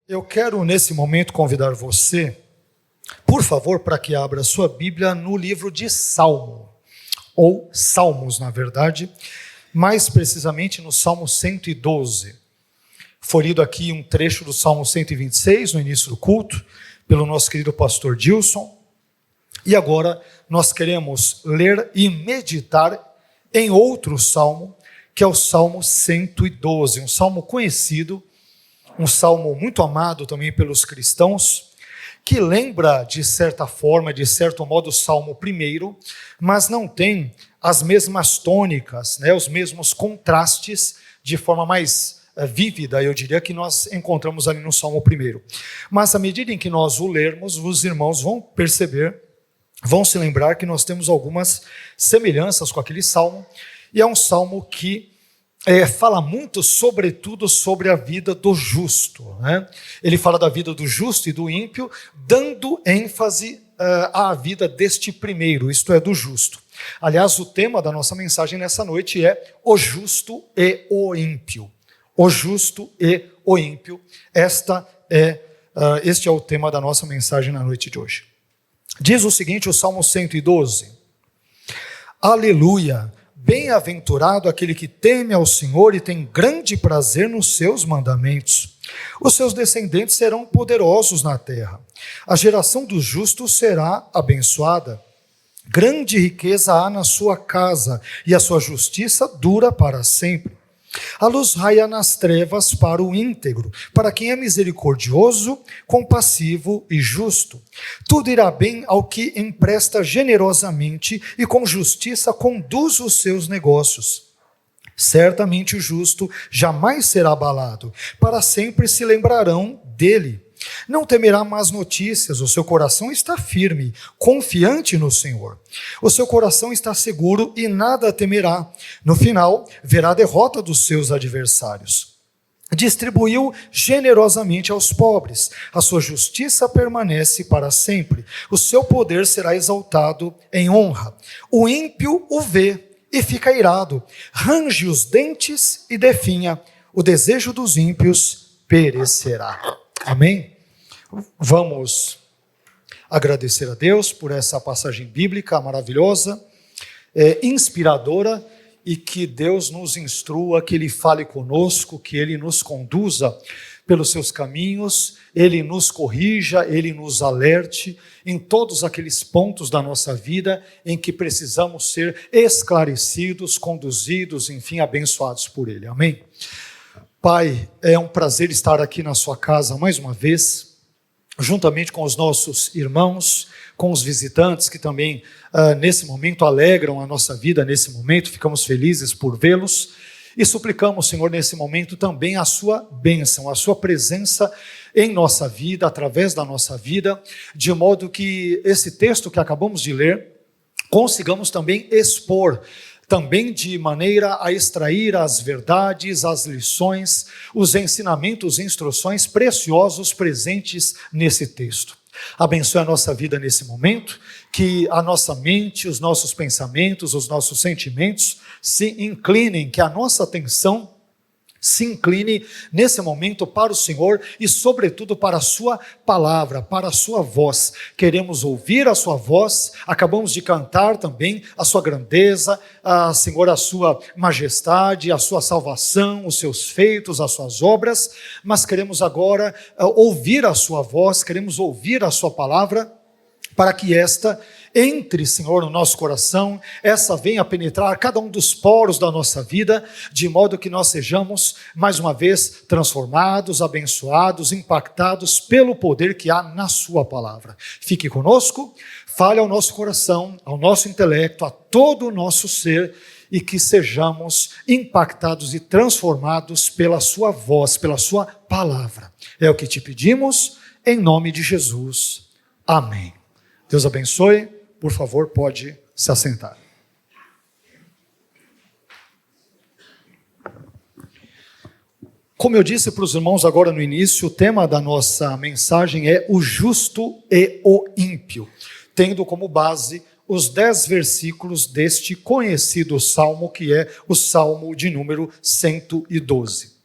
Eu quero, nesse momento, convidar você, por favor, para que abra sua Bíblia no livro de Salmo, ou Salmos, na verdade, mais precisamente no Salmo 112. Foi lido aqui um trecho do Salmo 126, no início do culto, pelo nosso querido pastor Dilson. E agora nós queremos ler e meditar em outro salmo, que é o Salmo 112, um salmo conhecido, um salmo muito amado também pelos cristãos, que lembra, de certa forma, de certo modo, o Salmo primeiro, mas não tem as mesmas tônicas, os mesmos contrastes de forma mais vívida, eu diria, que nós encontramos ali no Salmo primeiro. Mas à medida em que nós o lermos, os irmãos vão perceber, vão se lembrar que nós temos algumas semelhanças com aquele salmo, e é um salmo que fala muito, sobretudo, sobre a vida do justo. Ele fala da vida do justo e do ímpio, dando ênfase à vida deste primeiro, isto é, do justo. Aliás, o tema da nossa mensagem nessa noite é o justo e o ímpio. O justo e o ímpio. Este é o tema da nossa mensagem na noite de hoje. Diz o seguinte, o Salmo 112. Aleluia! Bem-aventurado aquele que teme ao Senhor e tem grande prazer nos seus mandamentos. Os seus descendentes serão poderosos na terra. A geração dos justos será abençoada. Grande riqueza há na sua casa, e a sua justiça dura para sempre. A luz raia nas trevas para o íntegro, para quem é misericordioso, compassivo e justo. Tudo irá bem ao que empresta generosamente e com justiça conduz os seus negócios. Certamente o justo jamais será abalado, para sempre se lembrarão dele. Não temerá más notícias, o seu coração está firme, confiante no Senhor. O seu coração está seguro e nada temerá. No final, verá a derrota dos seus adversários. Distribuiu generosamente aos pobres, a sua justiça permanece para sempre. O seu poder será exaltado em honra. O ímpio o vê e fica irado, range os dentes e definha. O desejo dos ímpios perecerá. Amém? Vamos agradecer a Deus por essa passagem bíblica maravilhosa, inspiradora, e que Deus nos instrua, que Ele fale conosco, que Ele nos conduza pelos seus caminhos, Ele nos corrija, Ele nos alerte em todos aqueles pontos da nossa vida em que precisamos ser esclarecidos, conduzidos, enfim, abençoados por Ele. Amém? Pai, é um prazer estar aqui na sua casa mais uma vez, juntamente com os nossos irmãos, com os visitantes que também nesse momento alegram a nossa vida, nesse momento ficamos felizes por vê-los e suplicamos, Senhor, nesse momento também a sua bênção, a sua presença em nossa vida, através da nossa vida, de modo que esse texto que acabamos de ler, consigamos também expor, também de maneira a extrair as verdades, as lições, os ensinamentos, instruções preciosos presentes nesse texto. Abençoe a nossa vida nesse momento, que a nossa mente, os nossos pensamentos, os nossos sentimentos se inclinem, que a nossa atenção se incline nesse momento para o Senhor e sobretudo para a sua palavra, para a sua voz. Queremos ouvir a sua voz, acabamos de cantar também a sua grandeza, Senhor, a sua majestade, a sua salvação, os seus feitos, as suas obras, mas queremos agora ouvir a sua voz, queremos ouvir a sua palavra, para que esta entre, Senhor, no nosso coração, essa venha penetrar cada um dos poros da nossa vida, de modo que nós sejamos, mais uma vez, transformados, abençoados, impactados pelo poder que há na sua palavra. Fique conosco, fale ao nosso coração, ao nosso intelecto, a todo o nosso ser, e que sejamos impactados e transformados pela sua voz, pela sua palavra. É o que te pedimos, em nome de Jesus. Amém. Deus abençoe. Por favor, pode se assentar. Como eu disse para os irmãos agora no início, o tema da nossa mensagem é o justo e o ímpio, tendo como base os 10 versículos deste conhecido salmo, que é o Salmo de número 112.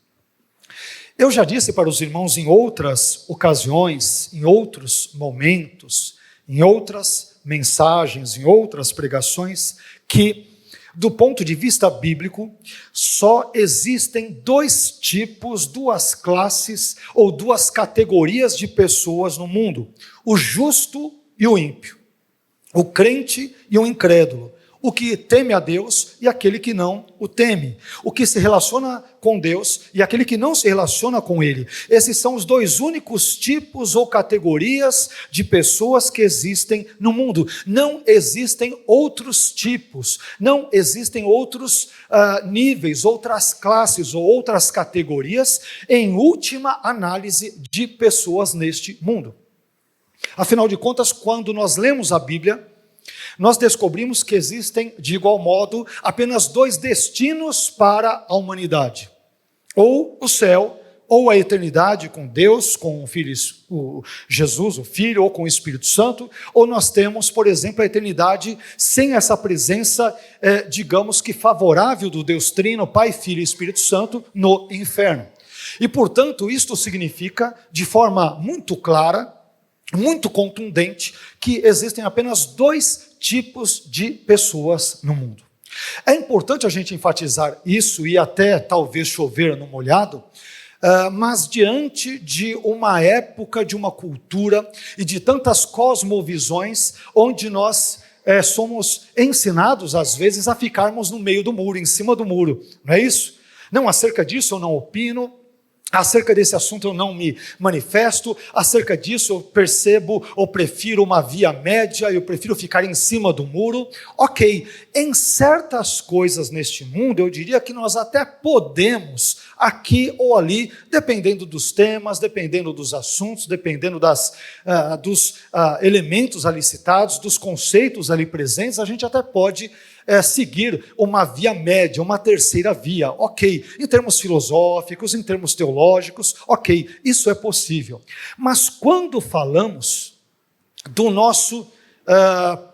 Eu já disse para os irmãos em outras ocasiões, em outros momentos, em outras mensagens, em outras pregações, que, do ponto de vista bíblico, só existem dois tipos, duas classes ou duas categorias de pessoas no mundo: o justo e o ímpio, o crente e o incrédulo, o que teme a Deus e aquele que não o teme, o que se relaciona com Deus e aquele que não se relaciona com Ele. Esses são os dois únicos tipos ou categorias de pessoas que existem no mundo. Não existem outros tipos, não existem outros níveis, outras classes ou outras categorias, em última análise, de pessoas neste mundo. Afinal de contas, quando nós lemos a Bíblia, nós descobrimos que existem, de igual modo, apenas dois destinos para a humanidade: ou o céu, ou a eternidade com Deus, com o Jesus, o Filho, ou com o Espírito Santo, ou nós temos, por exemplo, a eternidade sem essa presença, digamos que favorável do Deus Trino, Pai, Filho e Espírito Santo, no inferno. E, portanto, isto significa, de forma muito clara, muito contundente, que existem apenas dois tipos de pessoas no mundo. É importante a gente enfatizar isso e até talvez chover no molhado, mas diante de uma época, de uma cultura e de tantas cosmovisões, onde nós somos ensinados às vezes a ficarmos no meio do muro, em cima do muro, não é isso? Não, acerca disso eu não opino, acerca desse assunto eu não me manifesto, acerca disso eu percebo ou prefiro uma via média, eu prefiro ficar em cima do muro. Ok, em certas coisas neste mundo, eu diria que nós até podemos, aqui ou ali, dependendo dos temas, dependendo dos assuntos, dependendo dos elementos ali citados, dos conceitos ali presentes, a gente até pode seguir uma via média, uma terceira via, ok, em termos filosóficos, em termos teológicos, ok, isso é possível. Mas quando falamos do nosso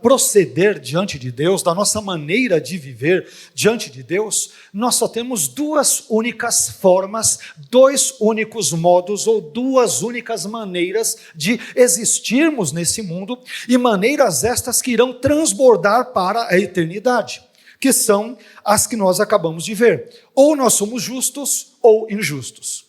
proceder diante de Deus, da nossa maneira de viver diante de Deus, nós só temos duas únicas formas, dois únicos modos ou duas únicas maneiras de existirmos nesse mundo, e maneiras estas que irão transbordar para a eternidade, que são as que nós acabamos de ver: ou nós somos justos ou injustos,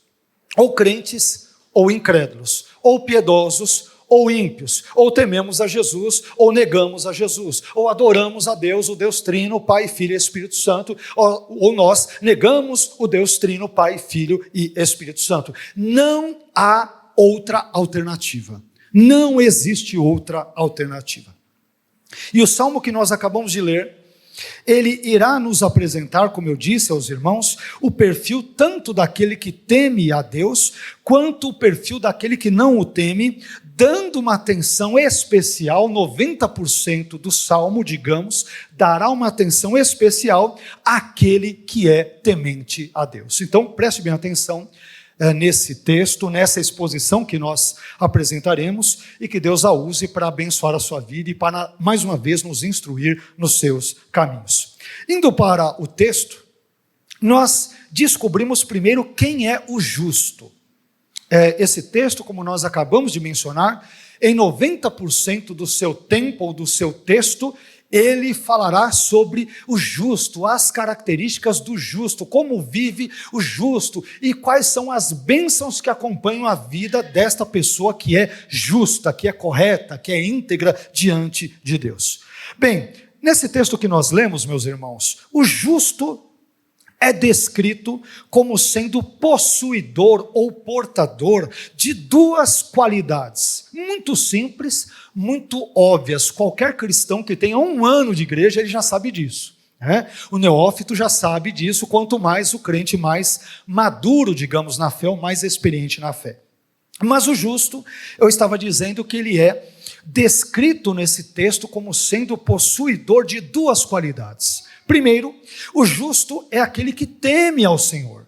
ou crentes ou incrédulos, ou piedosos ou ímpios, ou tememos a Jesus, ou negamos a Jesus, ou adoramos a Deus, o Deus Trino, Pai, Filho e Espírito Santo, ou nós negamos o Deus Trino, Pai, Filho e Espírito Santo. Não há outra alternativa. Não existe outra alternativa. E o salmo que nós acabamos de ler, ele irá nos apresentar, como eu disse aos irmãos, o perfil tanto daquele que teme a Deus, quanto o perfil daquele que não o teme, dando uma atenção especial, 90% do salmo, digamos, dará uma atenção especial àquele que é temente a Deus. Então, preste bem atenção nesse texto, nessa exposição que nós apresentaremos, e que Deus a use para abençoar a sua vida e para, mais uma vez, nos instruir nos seus caminhos. Indo para o texto, nós descobrimos primeiro quem é o justo. Esse texto, como nós acabamos de mencionar, em 90% do seu tempo ou do seu texto, ele falará sobre o justo, as características do justo, como vive o justo e quais são as bênçãos que acompanham a vida desta pessoa que é justa, que é correta, que é íntegra diante de Deus. Bem, nesse texto que nós lemos, meus irmãos, o justo é descrito como sendo possuidor ou portador de duas qualidades, muito simples, muito óbvias. Qualquer cristão que tenha 1 ano de igreja, ele já sabe disso. O neófito já sabe disso, quanto mais o crente mais maduro, digamos, na fé, ou mais experiente na fé. Mas o justo, eu estava dizendo que ele é descrito nesse texto como sendo possuidor de duas qualidades. Primeiro, o justo é aquele que teme ao Senhor.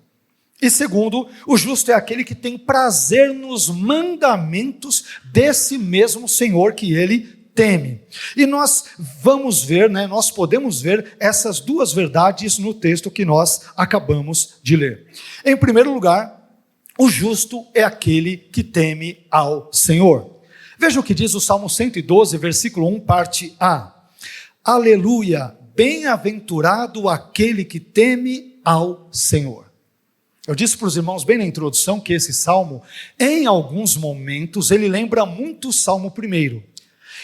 E segundo, o justo é aquele que tem prazer nos mandamentos desse mesmo Senhor que ele teme. E nós vamos ver, nós podemos ver essas duas verdades no texto que nós acabamos de ler. Em primeiro lugar, o justo é aquele que teme ao Senhor. Veja o que diz o Salmo 112, versículo 1, parte A. Aleluia, bem-aventurado aquele que teme ao Senhor. Eu disse para os irmãos bem na introdução que esse salmo, em alguns momentos, ele lembra muito o Salmo 1.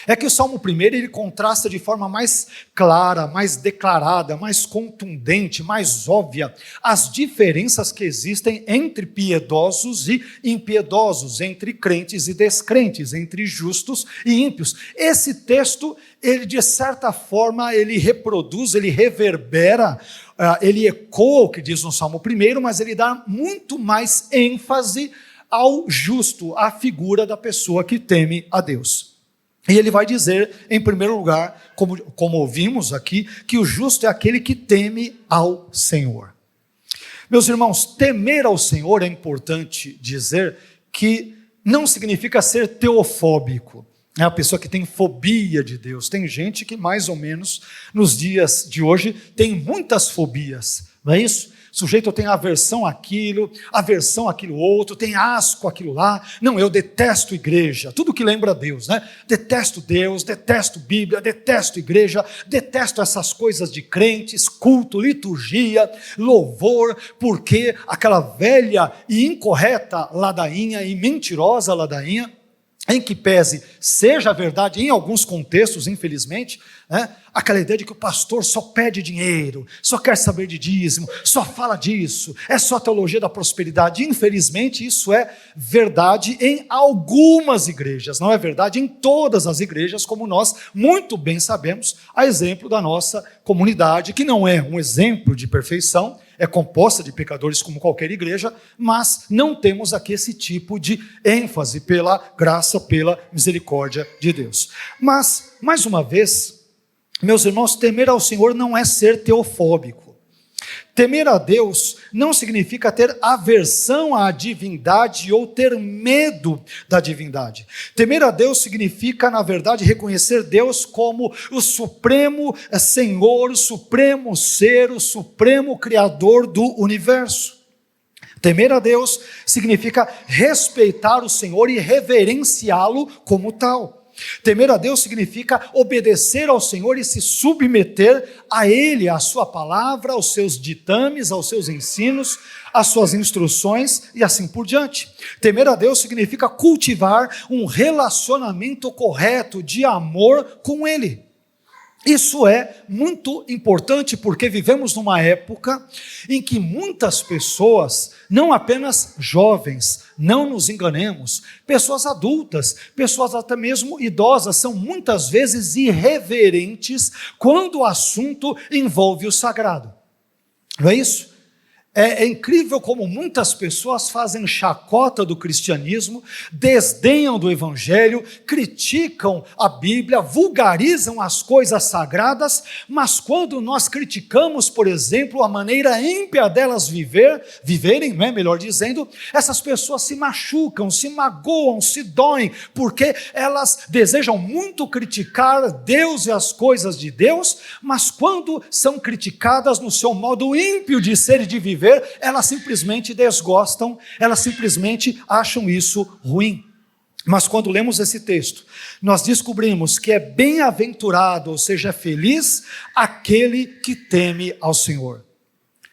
É que o Salmo 1, ele contrasta de forma mais clara, mais declarada, mais contundente, mais óbvia, as diferenças que existem entre piedosos e impiedosos, entre crentes e descrentes, entre justos e ímpios. Esse texto, ele de certa forma, ele reproduz, ele reverbera, ele ecoa o que diz no Salmo 1, mas ele dá muito mais ênfase ao justo, à figura da pessoa que teme a Deus. E ele vai dizer, em primeiro lugar, como ouvimos aqui, que o justo é aquele que teme ao Senhor. Meus irmãos, temer ao Senhor é importante dizer que não significa ser teofóbico. É a pessoa que tem fobia de Deus. Tem gente que mais ou menos, nos dias de hoje, tem muitas fobias, não é isso? O sujeito tem aversão àquilo outro, tem asco àquilo lá. Não, eu detesto igreja, tudo que lembra Deus, né? Detesto Deus, detesto Bíblia, detesto igreja, detesto essas coisas de crentes, culto, liturgia, louvor, porque aquela velha e incorreta ladainha e mentirosa ladainha, em que pese seja verdade em alguns contextos, infelizmente, né, aquela ideia de que o pastor só pede dinheiro, só quer saber de dízimo, só fala disso, é só teologia da prosperidade. Infelizmente isso é verdade em algumas igrejas, não é verdade em todas as igrejas, como nós muito bem sabemos, a exemplo da nossa comunidade, que não é um exemplo de perfeição, é composta de pecadores como qualquer igreja, mas não temos aqui esse tipo de ênfase pela graça, pela misericórdia de Deus. Mas, mais uma vez, meus irmãos, temer ao Senhor não é ser teofóbico. Temer a Deus não significa ter aversão à divindade ou ter medo da divindade. Temer a Deus significa, na verdade, reconhecer Deus como o supremo Senhor, o supremo ser, o supremo Criador do universo. Temer a Deus significa respeitar o Senhor e reverenciá-lo como tal. Temer a Deus significa obedecer ao Senhor e se submeter a Ele, à sua palavra, aos seus ditames, aos seus ensinos, às suas instruções e assim por diante. Temer a Deus significa cultivar um relacionamento correto de amor com Ele. Isso é muito importante porque vivemos numa época em que muitas pessoas, não apenas jovens, não nos enganemos, pessoas adultas, pessoas até mesmo idosas, são muitas vezes irreverentes quando o assunto envolve o sagrado. Não é isso? É incrível como muitas pessoas fazem chacota do cristianismo, desdenham do evangelho, criticam a Bíblia, vulgarizam as coisas sagradas, mas quando nós criticamos, por exemplo, a maneira ímpia delas viverem, não é? Melhor dizendo, essas pessoas se machucam, se magoam, se doem, porque elas desejam muito criticar Deus e as coisas de Deus, mas quando são criticadas no seu modo ímpio de ser e de viver, elas simplesmente desgostam, elas simplesmente acham isso ruim. Mas quando lemos esse texto, nós descobrimos que é bem-aventurado, ou seja, feliz, aquele que teme ao Senhor.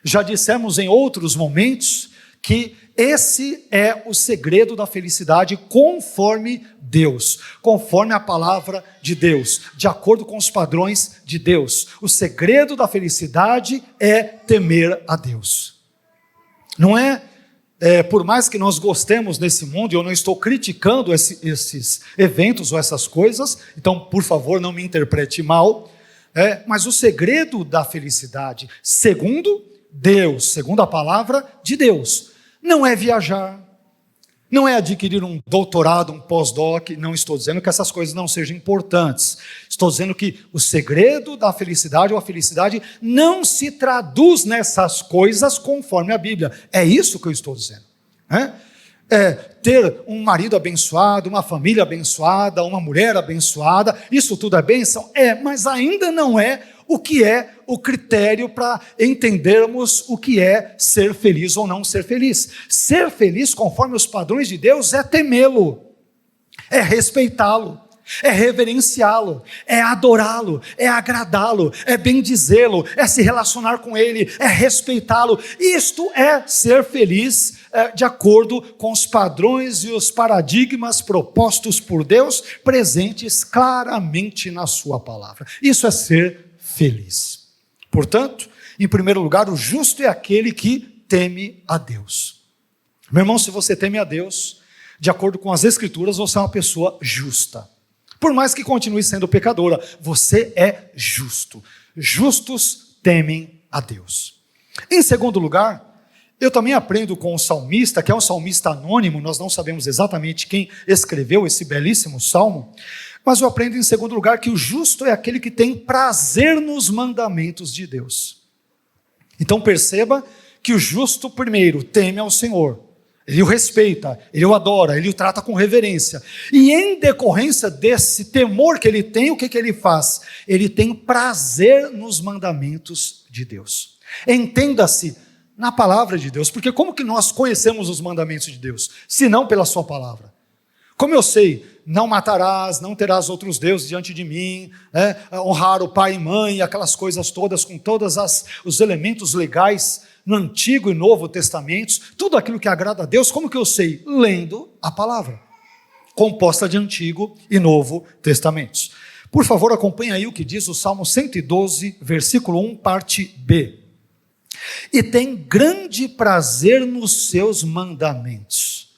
Já dissemos em outros momentos que esse é o segredo da felicidade conforme Deus, conforme a palavra de Deus, de acordo com os padrões de Deus. O segredo da felicidade é temer a Deus. Não é, por mais que nós gostemos nesse mundo, e eu não estou criticando esses eventos ou essas coisas, então, por favor, não me interprete mal, mas o segredo da felicidade, segundo Deus, segundo a palavra de Deus, não é viajar, não é adquirir um doutorado, um pós-doc. Não estou dizendo que essas coisas não sejam importantes. Estou dizendo que o segredo da felicidade ou a felicidade não se traduz nessas coisas conforme a Bíblia. É isso que eu estou dizendo. ter um marido abençoado, uma família abençoada, uma mulher abençoada, isso tudo é bênção? Mas ainda não é o que é o critério para entendermos o que é ser feliz ou não ser feliz. Ser feliz, conforme os padrões de Deus, é temê-lo, é respeitá-lo, é reverenciá-lo, é adorá-lo, é agradá-lo, é bendizê-lo, é se relacionar com ele, é respeitá-lo. Isto é ser feliz de acordo com os padrões e os paradigmas propostos por Deus, presentes claramente na sua palavra. Isso é ser feliz. Portanto, em primeiro lugar, o justo é aquele que teme a Deus. Meu irmão, se você teme a Deus, de acordo com as Escrituras, você é uma pessoa justa. Por mais que continue sendo pecadora, você é justo. Justos temem a Deus. Em segundo lugar, eu também aprendo com o salmista, que é um salmista anônimo, nós não sabemos exatamente quem escreveu esse belíssimo salmo, mas eu aprendo em segundo lugar que o justo é aquele que tem prazer nos mandamentos de Deus. Então perceba que o justo primeiro teme ao Senhor. Ele o respeita, ele o adora, ele o trata com reverência. E em decorrência desse temor que ele tem, o que ele faz? Ele tem prazer nos mandamentos de Deus. Entenda-se, na palavra de Deus, porque como que nós conhecemos os mandamentos de Deus? Se não pela sua palavra. Como eu sei, não matarás, não terás outros deuses diante de mim, honrar o pai e mãe, aquelas coisas todas, com todos os elementos legais, no Antigo e Novo Testamentos, tudo aquilo que agrada a Deus, como que eu sei? Lendo a palavra, composta de Antigo e Novo Testamentos. Por favor, acompanhe aí o que diz o Salmo 112, versículo 1, parte B. E tem grande prazer nos seus mandamentos.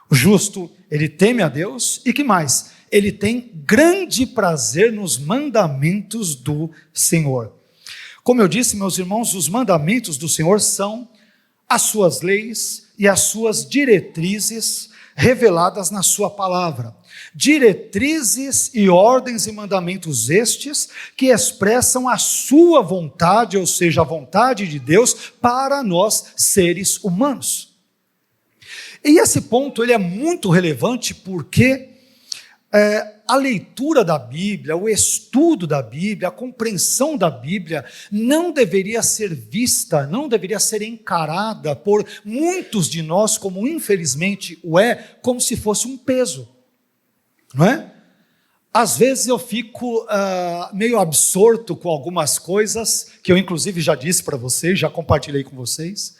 O justo, ele teme a Deus, e que mais? Ele tem grande prazer nos mandamentos do Senhor. Como eu disse, meus irmãos, os mandamentos do Senhor são as suas leis e as suas diretrizes reveladas na sua palavra. Diretrizes e ordens e mandamentos estes que expressam a sua vontade, ou seja, a vontade de Deus para nós seres humanos. E esse ponto ele é muito relevante porque a leitura da Bíblia, o estudo da Bíblia, a compreensão da Bíblia não deveria ser vista, não deveria ser encarada por muitos de nós, como infelizmente o é, como se fosse um peso, não é? Às vezes eu fico meio absorto com algumas coisas, que eu inclusive já disse para vocês, já compartilhei com vocês.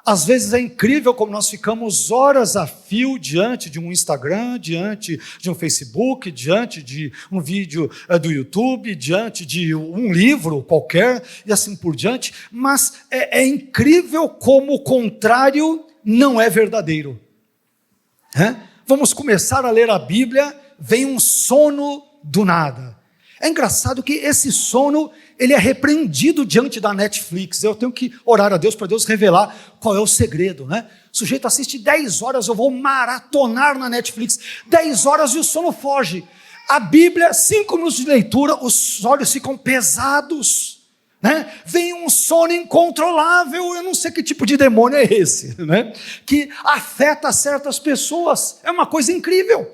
Às vezes é incrível como nós ficamos horas a fio diante de um Instagram, diante de um Facebook, diante de um vídeo do YouTube, diante de um livro qualquer e assim por diante, mas é incrível como o contrário não é verdadeiro. Vamos começar a ler a Bíblia, vem um sono do nada. É engraçado que esse sono, ele é repreendido diante da Netflix. Eu tenho que orar a Deus para Deus revelar qual é o segredo, né? O sujeito assiste 10 horas, eu vou maratonar na Netflix, 10 horas e o sono foge. A Bíblia, 5 minutos de leitura, os olhos ficam pesados, né? Vem um sono incontrolável, eu não sei que tipo de demônio é esse, né? Que afeta certas pessoas, é uma coisa incrível,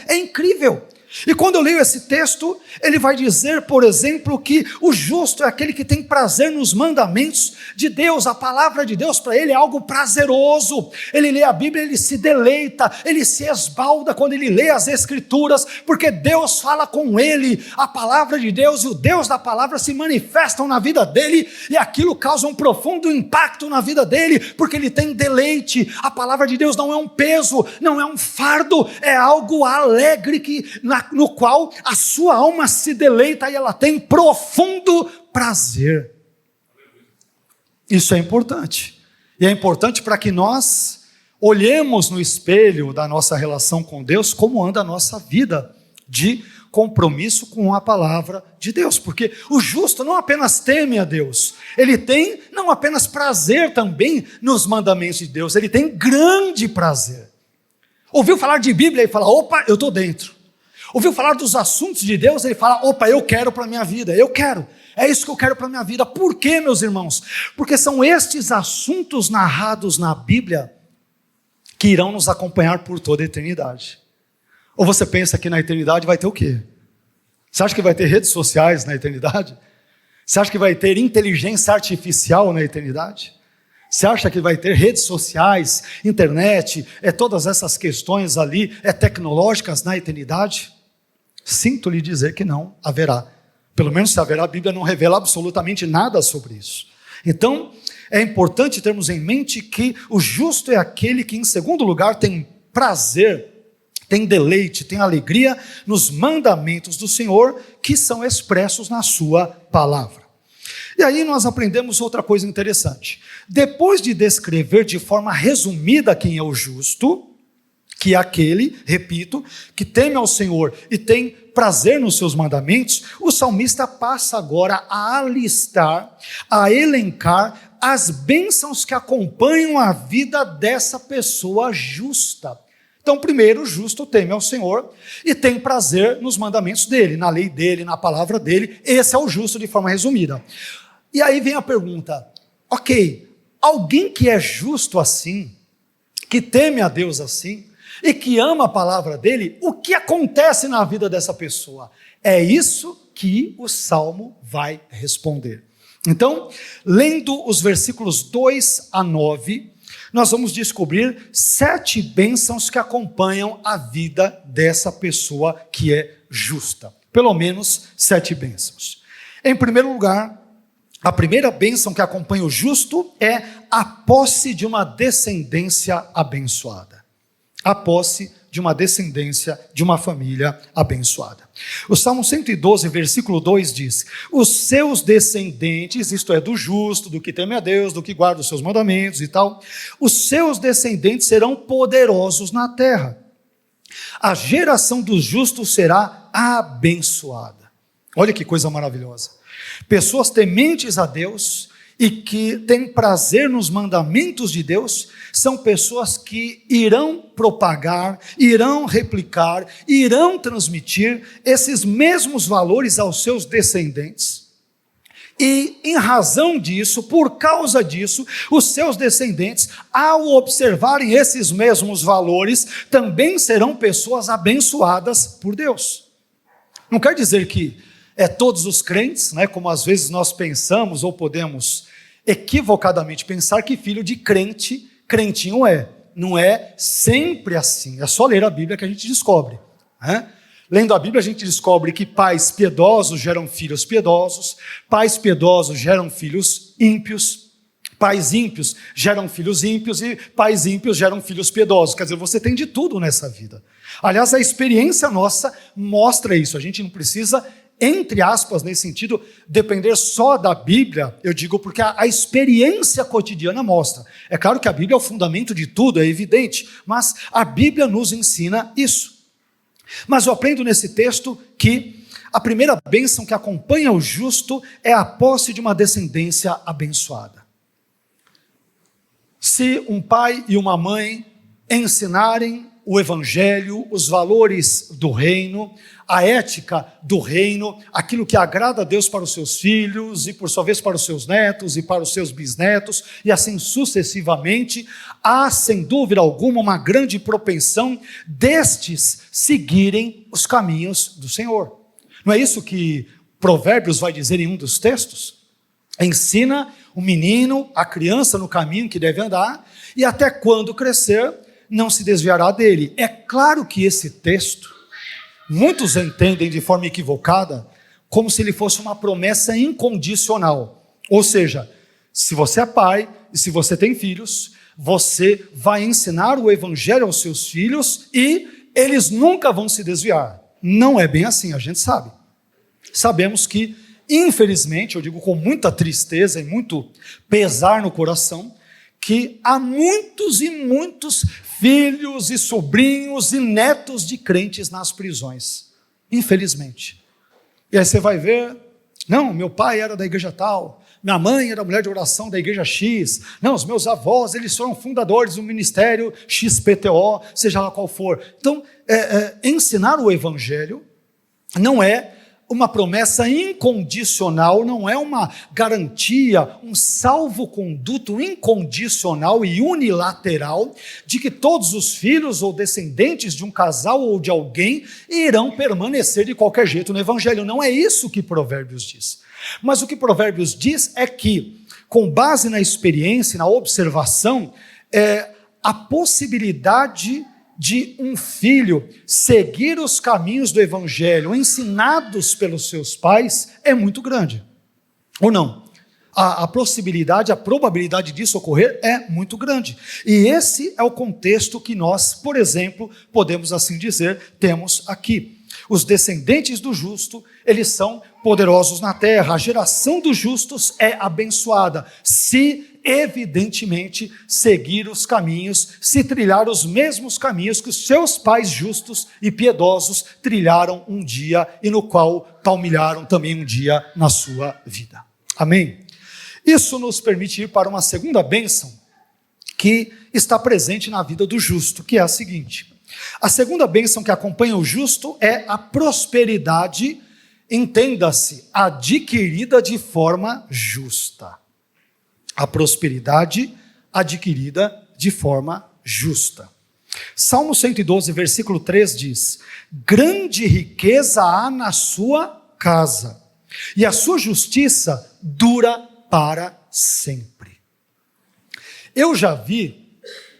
é incrível. E quando eu leio esse texto, ele vai dizer, por exemplo, que o justo é aquele que tem prazer nos mandamentos de Deus. A palavra de Deus para ele é algo prazeroso. Ele lê a Bíblia, ele se deleita, ele se esbalda quando ele lê as Escrituras, porque Deus fala com ele. A palavra de Deus e o Deus da palavra se manifestam na vida dele, e aquilo causa um profundo impacto na vida dele, porque ele tem deleite. A palavra de Deus não é um peso, não é um fardo, é algo alegre no qual a sua alma se deleita e ela tem profundo prazer. Isso é importante. E é importante para que nós olhemos no espelho da nossa relação com Deus, como anda a nossa vida de compromisso com a palavra de Deus. Porque o justo não apenas teme a Deus, ele tem não apenas prazer também nos mandamentos de Deus, ele tem grande prazer. Ouviu falar de Bíblia e fala, opa, eu estou dentro. Ouviu falar dos assuntos de Deus, ele fala, opa, eu quero para a minha vida, eu quero, é isso que eu quero para a minha vida. Por quê, meus irmãos? Porque são estes assuntos narrados na Bíblia que irão nos acompanhar por toda a eternidade. Ou você pensa que na eternidade vai ter o quê? Você acha que vai ter redes sociais na eternidade? Você acha que vai ter inteligência artificial na eternidade? Você acha que vai ter redes sociais, internet, todas essas questões ali, tecnológicas na eternidade? Sinto lhe dizer que não haverá. Pelo menos se haverá, a Bíblia não revela absolutamente nada sobre isso. Então, é importante termos em mente que o justo é aquele que, em segundo lugar, tem prazer, tem deleite, tem alegria nos mandamentos do Senhor, que são expressos na sua palavra. E aí nós aprendemos outra coisa interessante. Depois de descrever de forma resumida quem é o justo, que é aquele, repito, que teme ao Senhor e tem prazer nos seus mandamentos, o salmista passa agora a alistar, a elencar as bênçãos que acompanham a vida dessa pessoa justa. Então, primeiro, o justo teme ao Senhor e tem prazer nos mandamentos dele, na lei dele, na palavra dele. Esse é o justo de forma resumida. E aí vem a pergunta, ok, alguém que é justo assim, que teme a Deus assim, e que ama a palavra dele, o que acontece na vida dessa pessoa? É isso que o Salmo vai responder. Então, lendo os versículos 2 a 9, nós vamos descobrir 7 bênçãos que acompanham a vida dessa pessoa que é justa. Pelo menos 7 bênçãos. Em primeiro lugar, a primeira bênção que acompanha o justo é a posse de uma descendência abençoada. A posse de uma descendência, de uma família abençoada. O Salmo 112, versículo 2 diz: os seus descendentes, isto é, do justo, do que teme a Deus, do que guarda os seus mandamentos e tal, os seus descendentes serão poderosos na terra. A geração dos justos será abençoada. Olha que coisa maravilhosa. Pessoas tementes a Deus e que têm prazer nos mandamentos de Deus, são pessoas que irão propagar, irão replicar, irão transmitir esses mesmos valores aos seus descendentes. E em razão disso, por causa disso, os seus descendentes, ao observarem esses mesmos valores, também serão pessoas abençoadas por Deus. Não quer dizer que todos os crentes, né, como às vezes nós pensamos ou podemos equivocadamente pensar que filho de crente, crentinho é. Não é sempre assim, é só ler a Bíblia que a gente descobre. Né? Lendo a Bíblia a gente descobre que pais piedosos geram filhos piedosos, pais piedosos geram filhos ímpios, pais ímpios geram filhos ímpios e pais ímpios geram filhos piedosos. Quer dizer, você tem de tudo nessa vida. Aliás, a experiência nossa mostra isso, a gente não precisa, entre aspas, nesse sentido, depender só da Bíblia, eu digo porque a experiência cotidiana mostra. É claro que a Bíblia é o fundamento de tudo, é evidente, mas a Bíblia nos ensina isso. Mas eu aprendo nesse texto que a primeira bênção que acompanha o justo é a posse de uma descendência abençoada. Se um pai e uma mãe ensinarem o evangelho, os valores do reino, a ética do reino, aquilo que agrada a Deus para os seus filhos e por sua vez para os seus netos e para os seus bisnetos e assim sucessivamente, há sem dúvida alguma uma grande propensão destes seguirem os caminhos do Senhor. Não é isso que Provérbios vai dizer em um dos textos? Ensina o menino, a criança no caminho que deve andar e até quando crescer não se desviará dele. É claro que esse texto, muitos entendem de forma equivocada, como se ele fosse uma promessa incondicional. Ou seja, se você é pai e se você tem filhos, você vai ensinar o evangelho aos seus filhos e eles nunca vão se desviar. Não é bem assim, a gente sabe. Sabemos que, infelizmente, eu digo com muita tristeza e muito pesar no coração, que há muitos e muitos filhos e sobrinhos e netos de crentes nas prisões, infelizmente. E aí você vai ver, não, meu pai era da igreja tal, minha mãe era mulher de oração da igreja X, não, os meus avós, eles foram fundadores do ministério XPTO, seja lá qual for. Então, ensinar o evangelho não é uma promessa incondicional, não é uma garantia, um salvo-conduto incondicional e unilateral de que todos os filhos ou descendentes de um casal ou de alguém irão permanecer de qualquer jeito no Evangelho. Não é isso que Provérbios diz. Mas o que Provérbios diz é que, com base na experiência, na observação, a possibilidade de um filho seguir os caminhos do Evangelho ensinados pelos seus pais é muito grande. Ou não? A possibilidade, a probabilidade disso ocorrer é muito grande. E esse é o contexto que nós, por exemplo, podemos assim dizer, temos aqui. Os descendentes do justo, eles são poderosos na terra. A geração dos justos é abençoada, se evidentemente seguir os caminhos, se trilhar os mesmos caminhos que os seus pais justos e piedosos trilharam um dia e no qual palmilharam também um dia na sua vida. Amém? Isso nos permite ir para uma segunda bênção que está presente na vida do justo, que é a seguinte: a segunda bênção que acompanha o justo é a prosperidade, entenda-se, adquirida de forma justa. A prosperidade adquirida de forma justa. Salmo 112, versículo 3 diz: grande riqueza há na sua casa, e a sua justiça dura para sempre. Eu já vi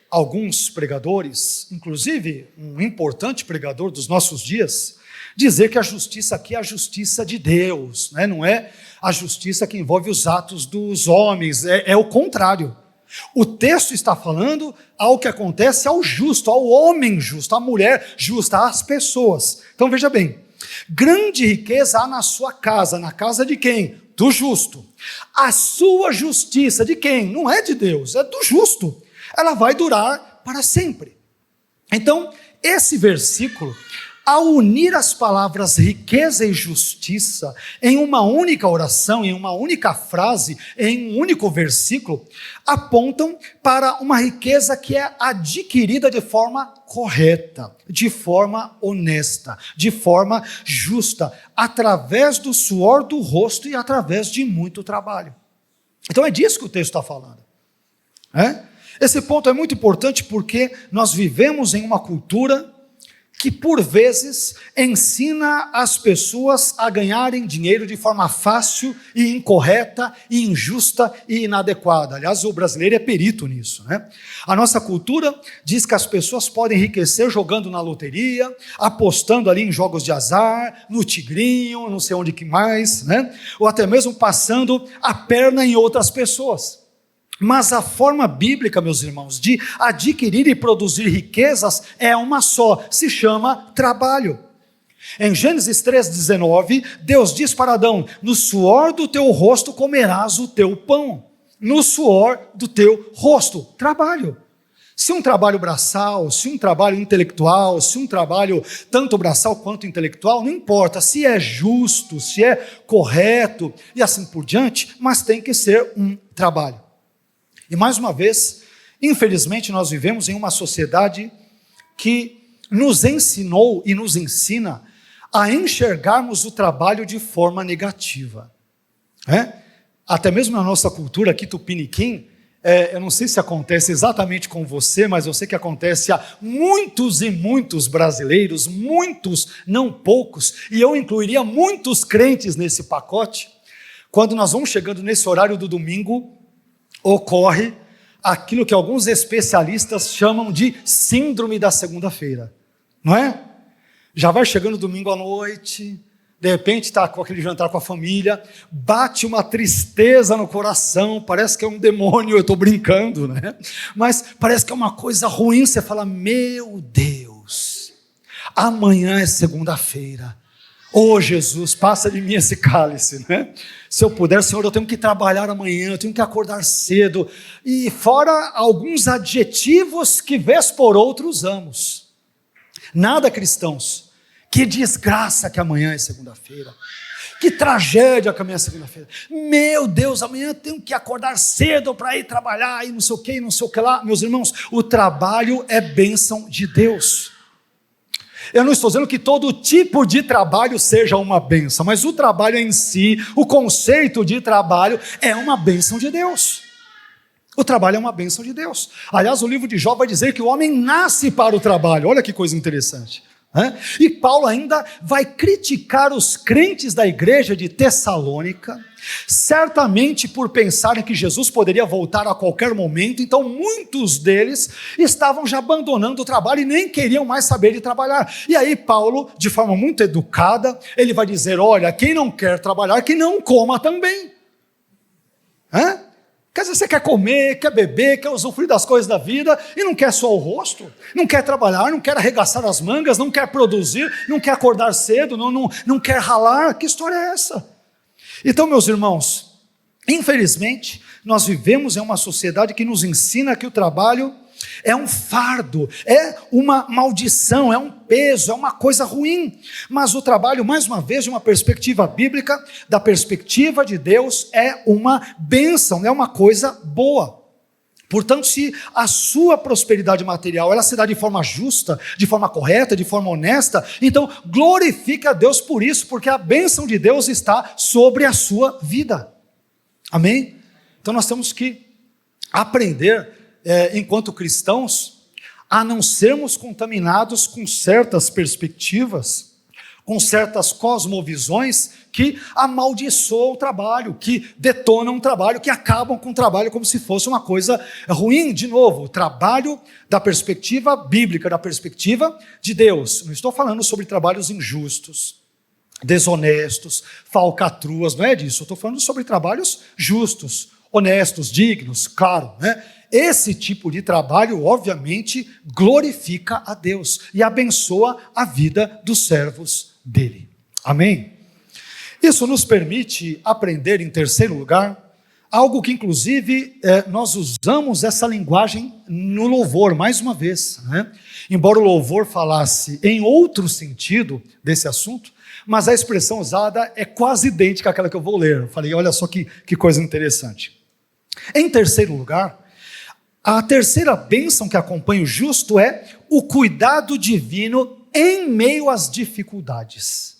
alguns pregadores, inclusive um importante pregador dos nossos dias, dizer que a justiça aqui é a justiça de Deus, né? Não é a justiça que envolve os atos dos homens, é o contrário. O texto está falando ao que acontece ao justo, ao homem justo, à mulher justa, às pessoas. Então veja bem, grande riqueza há na sua casa. Na casa de quem? Do justo. A sua justiça de quem? Não é de Deus, é do justo. Ela vai durar para sempre. Então, esse versículo, ao unir as palavras riqueza e justiça em uma única oração, em uma única frase, em um único versículo, apontam para uma riqueza que é adquirida de forma correta, de forma honesta, de forma justa, através do suor do rosto e através de muito trabalho. Então é disso que o texto está falando. Esse ponto é muito importante porque nós vivemos em uma cultura que por vezes ensina as pessoas a ganharem dinheiro de forma fácil e incorreta e injusta e inadequada. Aliás, o brasileiro é perito nisso, né? A nossa cultura diz que as pessoas podem enriquecer jogando na loteria, apostando ali em jogos de azar, no tigrinho, não sei onde que mais, né? Ou até mesmo passando a perna em outras pessoas. Mas a forma bíblica, meus irmãos, de adquirir e produzir riquezas é uma só, se chama trabalho. Em Gênesis 3,19, Deus diz para Adão: no suor do teu rosto comerás o teu pão. No suor do teu rosto, trabalho. Se um trabalho braçal, se um trabalho intelectual, se um trabalho tanto braçal quanto intelectual, não importa se é justo, se é correto e assim por diante, mas tem que ser um trabalho. E mais uma vez, infelizmente nós vivemos em uma sociedade que nos ensinou e nos ensina a enxergarmos o trabalho de forma negativa. Até mesmo na nossa cultura aqui tupiniquim, eu não sei se acontece exatamente com você, mas eu sei que acontece a muitos e muitos brasileiros, muitos, não poucos, e eu incluiria muitos crentes nesse pacote. Quando nós vamos chegando nesse horário do domingo, ocorre aquilo que alguns especialistas chamam de síndrome da segunda-feira, não é? Já vai chegando domingo à noite, de repente está com aquele jantar com a família, bate uma tristeza no coração, parece que é um demônio, eu estou brincando, né? Mas parece que é uma coisa ruim, você fala: meu Deus, amanhã é segunda-feira. Oh Jesus, passa de mim esse cálice, né? Se eu puder, Senhor, eu tenho que trabalhar amanhã, eu tenho que acordar cedo. E fora alguns adjetivos que vez por outro usamos. Nada, cristãos, que desgraça que amanhã é segunda-feira. Que tragédia que amanhã é segunda-feira. Meu Deus, amanhã eu tenho que acordar cedo para ir trabalhar e não sei o que, não sei o que lá. Meus irmãos, o trabalho é bênção de Deus. Eu não estou dizendo que todo tipo de trabalho seja uma bênção, mas o trabalho em si, o conceito de trabalho é uma bênção de Deus. O trabalho é uma bênção de Deus. Aliás, o livro de Jó vai dizer que o homem nasce para o trabalho. Olha que coisa interessante. E Paulo ainda vai criticar os crentes da igreja de Tessalônica, certamente por pensarem que Jesus poderia voltar a qualquer momento. Então muitos deles estavam já abandonando o trabalho e nem queriam mais saber de trabalhar. E aí Paulo, de forma muito educada, ele vai dizer: olha, quem não quer trabalhar, que não coma também. Quer dizer, você quer comer, quer beber, quer usufruir das coisas da vida e não quer só o rosto, não quer trabalhar, não quer arregaçar as mangas, não quer produzir, não quer acordar cedo, não quer ralar. Que história é essa? Então, meus irmãos, infelizmente, nós vivemos em uma sociedade que nos ensina que o trabalho é um fardo, é uma maldição, é um peso, é uma coisa ruim. Mas o trabalho, mais uma vez, de uma perspectiva bíblica, da perspectiva de Deus, é uma bênção, é uma coisa boa. Portanto, se a sua prosperidade material, ela se dá de forma justa, de forma correta, de forma honesta, então glorifique a Deus por isso, porque a bênção de Deus está sobre a sua vida. Amém? Então nós temos que aprender, enquanto cristãos, a não sermos contaminados com certas perspectivas, com certas cosmovisões que amaldiçoam o trabalho, que detonam o trabalho, que acabam com o trabalho como se fosse uma coisa ruim. De novo, o trabalho da perspectiva bíblica, da perspectiva de Deus. Não estou falando sobre trabalhos injustos, desonestos, falcatruas, não é disso. Eu estou falando sobre trabalhos justos, honestos, dignos, claro, Esse tipo de trabalho, obviamente, glorifica a Deus e abençoa a vida dos servos dele. Amém? Isso nos permite aprender, em terceiro lugar, algo que inclusive nós usamos essa linguagem no louvor, mais uma vez. Embora o louvor falasse em outro sentido desse assunto, mas a expressão usada é quase idêntica àquela que eu vou ler. Eu falei, olha só que coisa interessante. Em terceiro lugar, a terceira bênção que acompanha o justo é o cuidado divino em meio às dificuldades.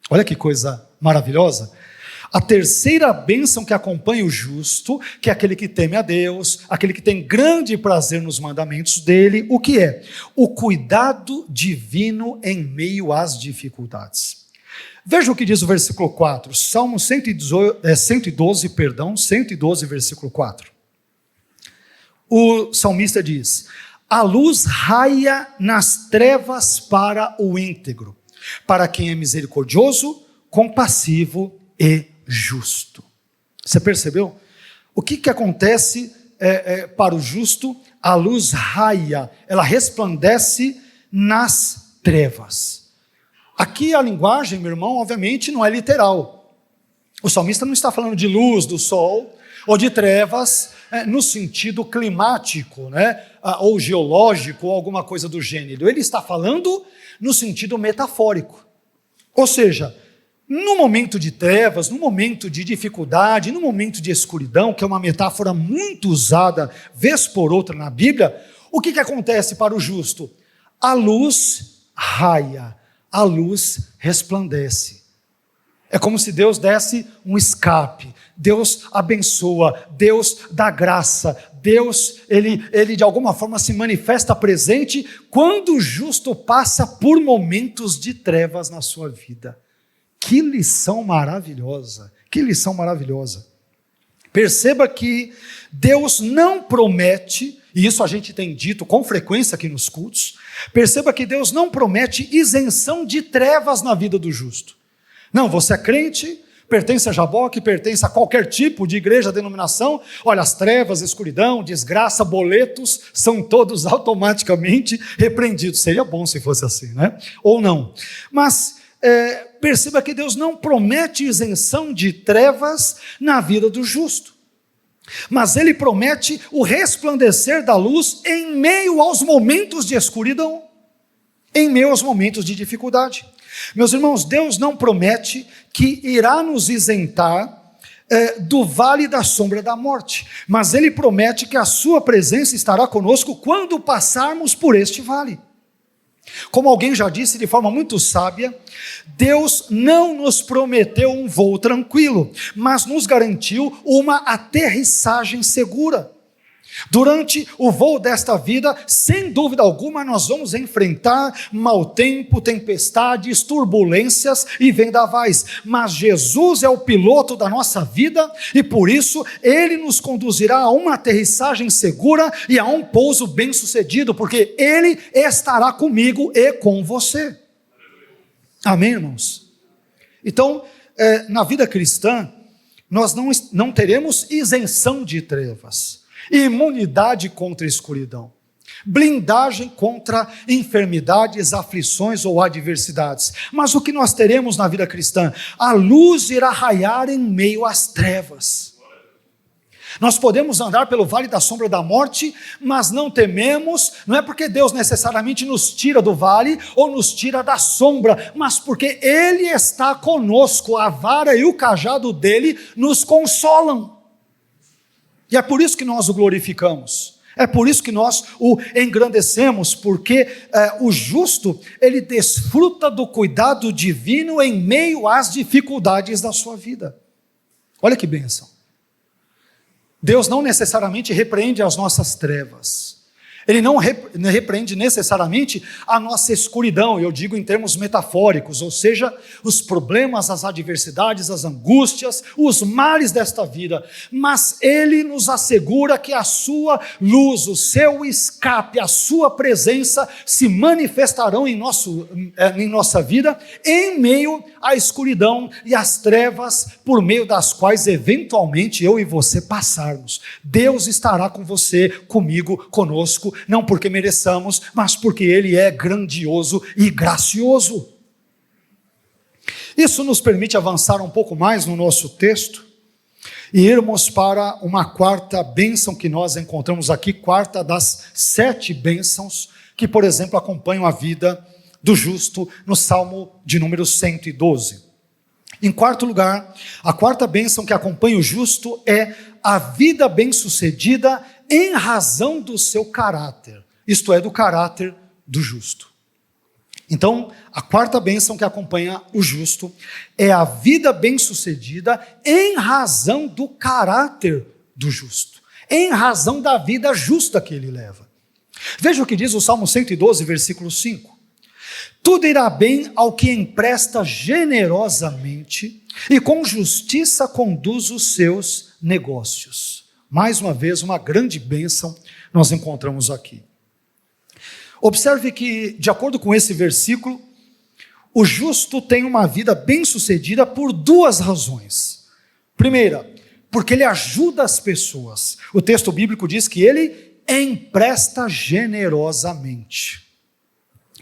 Olha que coisa maravilhosa. A terceira bênção que acompanha o justo, que é aquele que teme a Deus, aquele que tem grande prazer nos mandamentos dele, o que é? O cuidado divino em meio às dificuldades. Veja o que diz o versículo 4, Salmo 112, versículo 4. O salmista diz: a luz raia nas trevas para o íntegro, para quem é misericordioso, compassivo e justo. Você percebeu? O que acontece para o justo? A luz raia, ela resplandece nas trevas. Aqui a linguagem, meu irmão, obviamente não é literal. O salmista não está falando de luz do sol ou de trevas no sentido climático, ou geológico, ou alguma coisa do gênero. Ele está falando no sentido metafórico. Ou seja, no momento de trevas, no momento de dificuldade, no momento de escuridão, que é uma metáfora muito usada vez por outra na Bíblia, o que acontece para o justo? A luz raia, a luz resplandece. É como se Deus desse um escape, Deus abençoa, Deus dá graça, Deus, ele de alguma forma se manifesta presente quando o justo passa por momentos de trevas na sua vida. Que lição maravilhosa, que lição maravilhosa. Perceba que Deus não promete, e isso a gente tem dito com frequência aqui nos cultos, perceba que Deus não promete isenção de trevas na vida do justo. Não, você é crente, pertence a Jaboque, pertence a qualquer tipo de igreja, denominação, olha, as trevas, escuridão, desgraça, boletos, são todos automaticamente repreendidos. Seria bom se fosse assim, Ou não. Mas perceba que Deus não promete isenção de trevas na vida do justo. Mas Ele promete o resplandecer da luz em meio aos momentos de escuridão, em meio aos momentos de dificuldade. Meus irmãos, Deus não promete que irá nos isentar do vale da sombra da morte, mas Ele promete que a sua presença estará conosco quando passarmos por este vale. Como alguém já disse de forma muito sábia, Deus não nos prometeu um voo tranquilo, mas nos garantiu uma aterrissagem segura. Durante o voo desta vida, sem dúvida alguma, nós vamos enfrentar mau tempo, tempestades, turbulências e vendavais, mas Jesus é o piloto da nossa vida e por isso Ele nos conduzirá a uma aterrissagem segura e a um pouso bem-sucedido, porque Ele estará comigo e com você. Amém, irmãos? Então, na vida cristã, nós não teremos isenção de trevas, imunidade contra a escuridão, blindagem contra enfermidades, aflições ou adversidades. Mas o que nós teremos na vida cristã? A luz irá raiar em meio às trevas. Nós podemos andar pelo vale da sombra da morte, mas não tememos, não é porque Deus necessariamente nos tira do vale ou nos tira da sombra, mas porque Ele está conosco, a vara e o cajado dele nos consolam. E é por isso que nós o glorificamos, é por isso que nós o engrandecemos, porque o justo, ele desfruta do cuidado divino em meio às dificuldades da sua vida. Olha que bênção. Deus não necessariamente repreende as nossas trevas, Ele não repreende necessariamente a nossa escuridão, eu digo em termos metafóricos, ou seja, os problemas, as adversidades, as angústias, os males desta vida, mas Ele nos assegura que a sua luz, o seu escape, a sua presença se manifestarão em nossa vida, em meio à escuridão e às trevas, por meio das quais eventualmente eu e você passarmos. Deus estará com você, comigo, conosco, não porque mereçamos, mas porque Ele é grandioso e gracioso. Isso nos permite avançar um pouco mais no nosso texto e irmos para uma quarta bênção que nós encontramos aqui, quarta das 7 bênçãos que, por exemplo, acompanham a vida do justo no Salmo de número 112. Em quarto lugar, a quarta bênção que acompanha o justo é a vida bem-sucedida em razão do seu caráter, isto é, do caráter do justo. Então, a quarta bênção que acompanha o justo é a vida bem-sucedida em razão do caráter do justo, em razão da vida justa que ele leva. Veja o que diz o Salmo 112, versículo 5. Tudo irá bem ao que empresta generosamente e com justiça conduz os seus negócios. Mais uma vez, uma grande bênção nós encontramos aqui. Observe que, de acordo com esse versículo, o justo tem uma vida bem-sucedida por 2 razões. Primeira, porque ele ajuda as pessoas. O texto bíblico diz que ele empresta generosamente.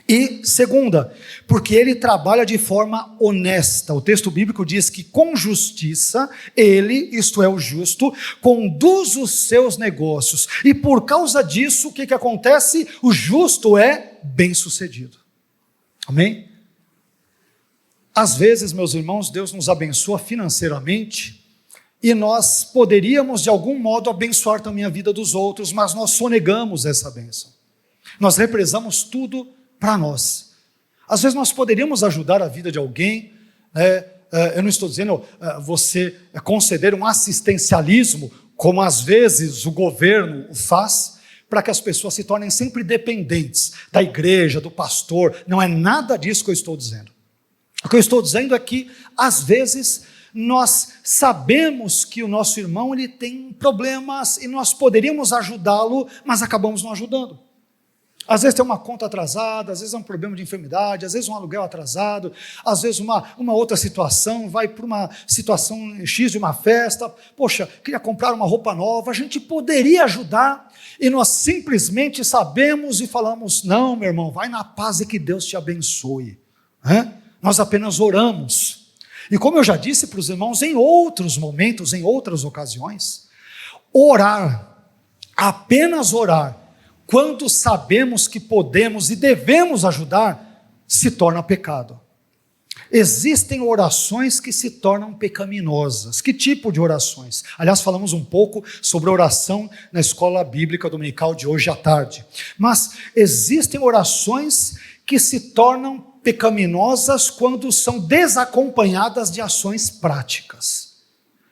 E segunda, porque ele trabalha de forma honesta. O texto bíblico diz que com justiça, ele, isto é o justo, conduz os seus negócios. E por causa disso, o que acontece? O justo é bem-sucedido. Amém? Às vezes, meus irmãos, Deus nos abençoa financeiramente e nós poderíamos de algum modo abençoar também a vida dos outros, mas nós sonegamos essa bênção. Nós represamos tudo para nós. Às vezes nós poderíamos ajudar a vida de alguém, eu não estou dizendo você conceder um assistencialismo, como às vezes o governo faz, para que as pessoas se tornem sempre dependentes da igreja, do pastor. Não é nada disso que eu estou dizendo. O que eu estou dizendo é que, às vezes, nós sabemos que o nosso irmão ele tem problemas e nós poderíamos ajudá-lo, mas acabamos não ajudando. Às vezes tem uma conta atrasada, às vezes é um problema de enfermidade, às vezes um aluguel atrasado, às vezes uma outra situação, vai para uma situação X de uma festa, poxa, queria comprar uma roupa nova, a gente poderia ajudar, e nós simplesmente sabemos e falamos, não, meu irmão, vai na paz e que Deus te abençoe. Nós apenas oramos. E como eu já disse para os irmãos em outros momentos, em outras ocasiões, orar, apenas orar, quando sabemos que podemos e devemos ajudar, se torna pecado. Existem orações que se tornam pecaminosas. Que tipo de orações? Aliás, falamos um pouco sobre oração na escola bíblica dominical de hoje à tarde. Mas existem orações que se tornam pecaminosas quando são desacompanhadas de ações práticas.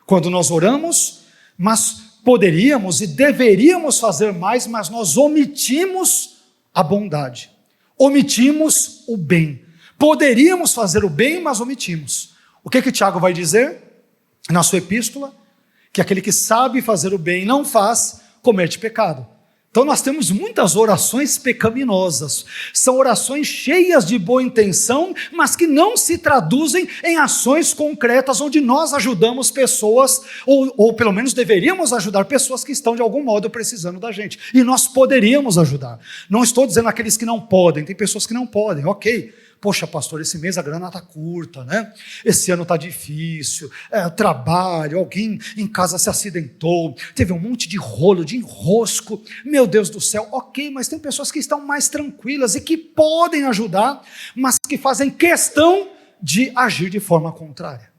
Quando nós oramos, mas poderíamos e deveríamos fazer mais, mas nós omitimos a bondade, omitimos o bem. Poderíamos fazer o bem, mas omitimos. O que Tiago vai dizer na sua epístola? Que aquele que sabe fazer o bem e não faz, comete pecado. Então nós temos muitas orações pecaminosas, são orações cheias de boa intenção, mas que não se traduzem em ações concretas, onde nós ajudamos pessoas, ou pelo menos deveríamos ajudar pessoas que estão de algum modo precisando da gente, e nós poderíamos ajudar. Não estou dizendo aqueles que não podem, tem pessoas que não podem, ok. Poxa, pastor, esse mês a grana está curta, né? Esse ano está difícil, trabalho, alguém em casa se acidentou, teve um monte de rolo, de enrosco, meu Deus do céu, ok, mas tem pessoas que estão mais tranquilas e que podem ajudar, mas que fazem questão de agir de forma contrária.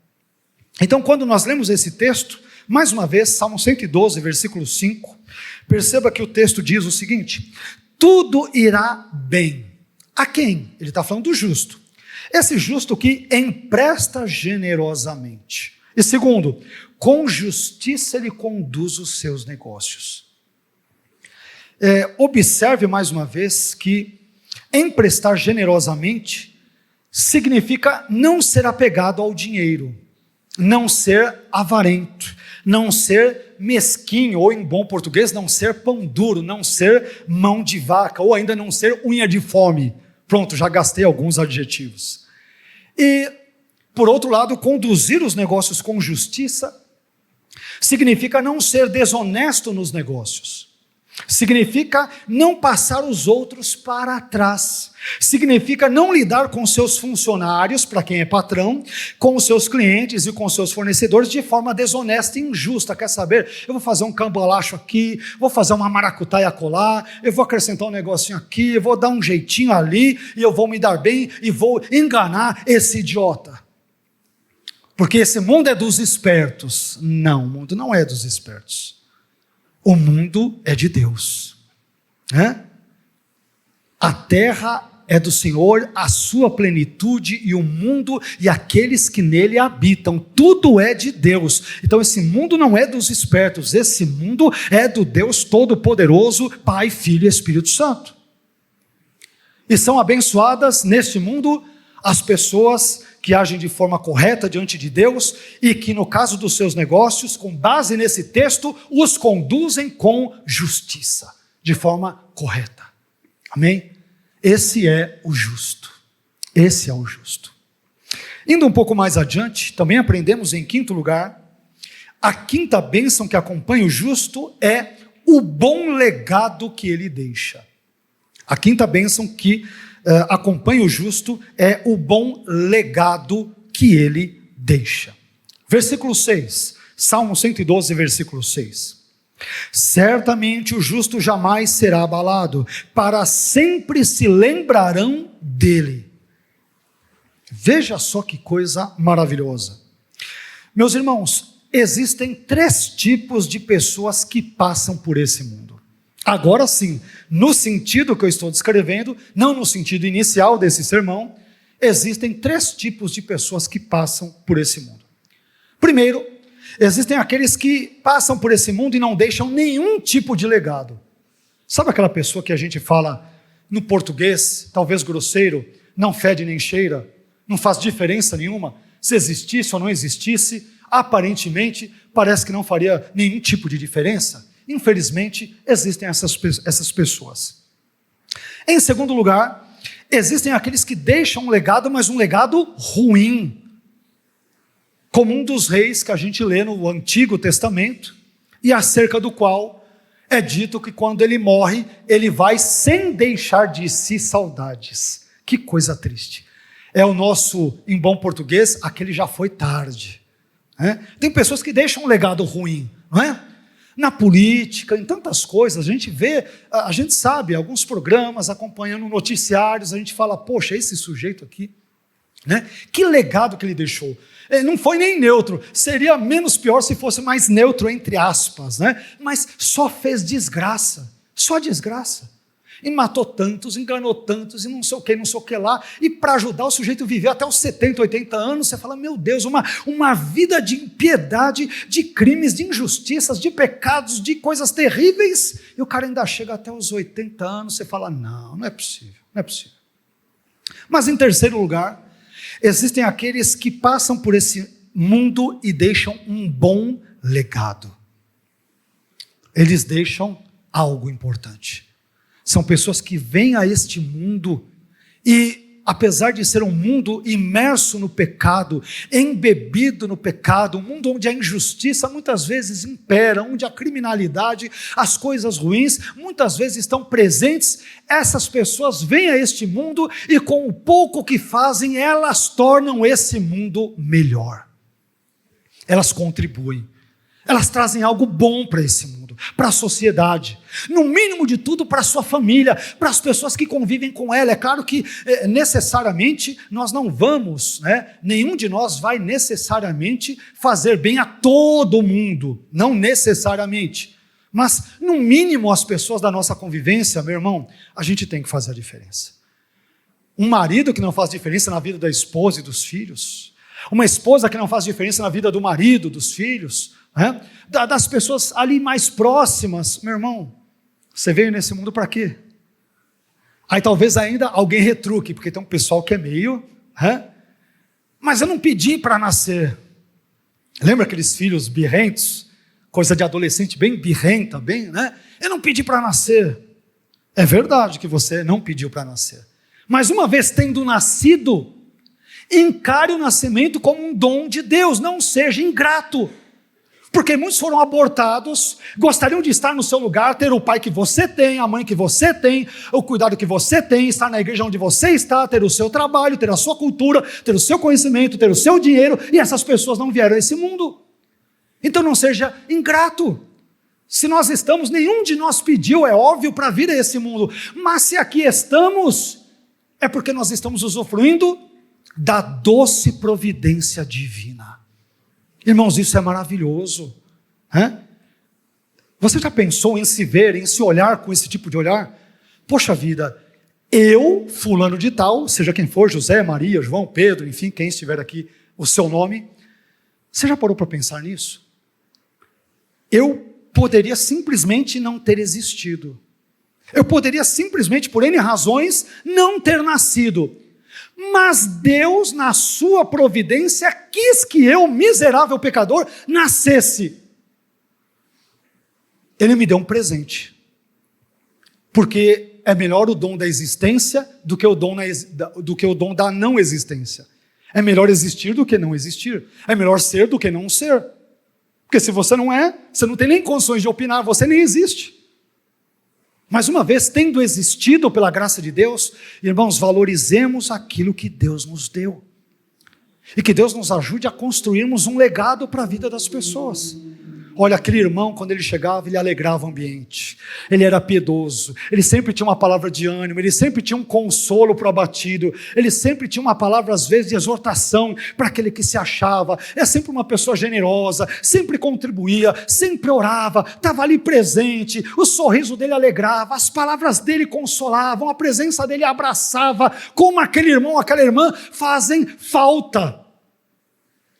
Então, quando nós lemos esse texto, mais uma vez, Salmo 112, versículo 5, perceba que o texto diz o seguinte: tudo irá bem. A quem? Ele está falando do justo. Esse justo que empresta generosamente. E segundo, com justiça ele conduz os seus negócios. Observe mais uma vez que emprestar generosamente significa não ser apegado ao dinheiro, não ser avarento, não ser mesquinho, ou em bom português, não ser pão duro, não ser mão de vaca, ou ainda não ser unha de fome. Pronto, já gastei alguns adjetivos. E, por outro lado, conduzir os negócios com justiça significa não ser desonesto nos negócios. Significa não passar os outros para trás. Significa não lidar com seus funcionários, para quem é patrão, com os seus clientes e com os seus fornecedores de forma desonesta e injusta. Quer saber? Eu vou fazer um cambalacho aqui, vou fazer uma maracutaia colar, eu vou acrescentar um negocinho aqui, eu vou dar um jeitinho ali, e eu vou me dar bem e vou enganar esse idiota. Porque esse mundo é dos espertos. Não, o mundo não é dos espertos. O mundo é de Deus, né? A terra é do Senhor, a sua plenitude, e o mundo e aqueles que nele habitam, tudo é de Deus. Então esse mundo não é dos espertos, esse mundo é do Deus Todo-Poderoso, Pai, Filho e Espírito Santo. E são abençoadas neste mundo as pessoas que agem de forma correta diante de Deus e que, no caso dos seus negócios, com base nesse texto, os conduzem com justiça, de forma correta. Amém? Esse é o justo. Esse é o justo. Indo um pouco mais adiante, também aprendemos em quinto lugar, a quinta bênção que acompanha o justo é o bom legado que ele deixa. A quinta bênção que acompanha o justo é o bom legado que ele deixa. Versículo 6, Salmo 112, versículo 6. Certamente o justo jamais será abalado, para sempre se lembrarão dele. Veja só que coisa maravilhosa. Meus irmãos, existem 3 tipos de pessoas que passam por esse mundo. Agora sim, no sentido que eu estou descrevendo, não no sentido inicial desse sermão, existem 3 tipos de pessoas que passam por esse mundo. Primeiro, existem aqueles que passam por esse mundo e não deixam nenhum tipo de legado. Sabe aquela pessoa que a gente fala no português, talvez grosseiro, não fede nem cheira, não faz diferença nenhuma, se existisse ou não existisse, aparentemente parece que não faria nenhum tipo de diferença? Infelizmente, existem essas pessoas. Em segundo lugar, existem aqueles que deixam um legado, mas um legado ruim. Como um dos reis que a gente lê no Antigo Testamento, e acerca do qual é dito que quando ele morre, ele vai sem deixar de si saudades. Que coisa triste. É o nosso, em bom português, aquele já foi tarde. Né? Tem pessoas que deixam um legado ruim, não é? Na política, em tantas coisas, a gente vê, a gente sabe, alguns programas, acompanhando noticiários, a gente fala, poxa, esse sujeito aqui, né? Que legado que ele deixou. Não foi nem neutro, seria menos pior se fosse mais neutro, entre aspas, né? Mas só fez desgraça, só desgraça. e matou tantos, enganou tantos, e não sei o que lá, e para ajudar o sujeito a viver até os 70, 80 anos, você fala, meu Deus, uma vida de impiedade, de crimes, de injustiças, de pecados, de coisas terríveis, e o cara ainda chega até os 80 anos, você fala, não é possível, não é possível. Mas em terceiro lugar, existem aqueles que passam por esse mundo e deixam um bom legado. Eles deixam algo importante. São pessoas que vêm a este mundo e, apesar de ser um mundo imerso no pecado, embebido no pecado, um mundo onde a injustiça muitas vezes impera, onde a criminalidade, as coisas ruins, muitas vezes estão presentes, essas pessoas vêm a este mundo e com o pouco que fazem, elas tornam esse mundo melhor. Elas contribuem. Elas trazem algo bom para esse mundo, para a sociedade, no mínimo de tudo para a sua família, para as pessoas que convivem com ela. É claro que necessariamente nós não vamos, nenhum de nós vai necessariamente fazer bem a todo mundo, não necessariamente, mas no mínimo as pessoas da nossa convivência, meu irmão, a gente tem que fazer a diferença. Um marido que não faz diferença na vida da esposa e dos filhos, uma esposa que não faz diferença na vida do marido, dos filhos, das pessoas ali mais próximas, meu irmão, você veio nesse mundo para quê? Aí talvez ainda alguém retruque, porque tem um pessoal que é meio, mas eu não pedi para nascer. Lembra aqueles filhos birrentos, coisa de adolescente bem birrenta, bem, eu não pedi para nascer. É verdade que você não pediu para nascer, mas uma vez tendo nascido, encare o nascimento como um dom de Deus, não seja ingrato. Porque muitos foram abortados, gostariam de estar no seu lugar, ter o pai que você tem, a mãe que você tem, o cuidado que você tem, estar na igreja onde você está, ter o seu trabalho, ter a sua cultura, ter o seu conhecimento, ter o seu dinheiro, e essas pessoas não vieram a esse mundo. Então não seja ingrato. Se nós estamos, nenhum de nós pediu, é óbvio, para vir a esse mundo, mas se aqui estamos, é porque nós estamos usufruindo da doce providência divina. Irmãos, isso é maravilhoso. Você já pensou em se ver, em se olhar com esse tipo de olhar? Poxa vida, eu, fulano de tal, seja quem for, José, Maria, João, Pedro, enfim, quem estiver aqui, o seu nome, você já parou para pensar nisso? Eu poderia simplesmente não ter existido. Eu poderia simplesmente, por N razões, não ter nascido. Mas Deus, na sua providência, quis que eu, miserável pecador, nascesse. Ele me deu um presente. Porque é melhor o dom da existência do que o dom da não existência. É melhor existir do que não existir. É melhor ser do que não ser. Porque se você não é, você não tem nem condições de opinar, você nem existe. Mas uma vez tendo existido pela graça de Deus, irmãos, valorizemos aquilo que Deus nos deu. E que Deus nos ajude a construirmos um legado para a vida das pessoas. Olha, aquele irmão, quando ele chegava, ele alegrava o ambiente. Ele era piedoso, ele sempre tinha uma palavra de ânimo, ele sempre tinha um consolo para o abatido, ele sempre tinha uma palavra, às vezes, de exortação para aquele que se achava. É sempre uma pessoa generosa, sempre contribuía, sempre orava, estava ali presente, o sorriso dele alegrava, as palavras dele consolavam, a presença dele abraçava, como aquele irmão, aquela irmã fazem falta.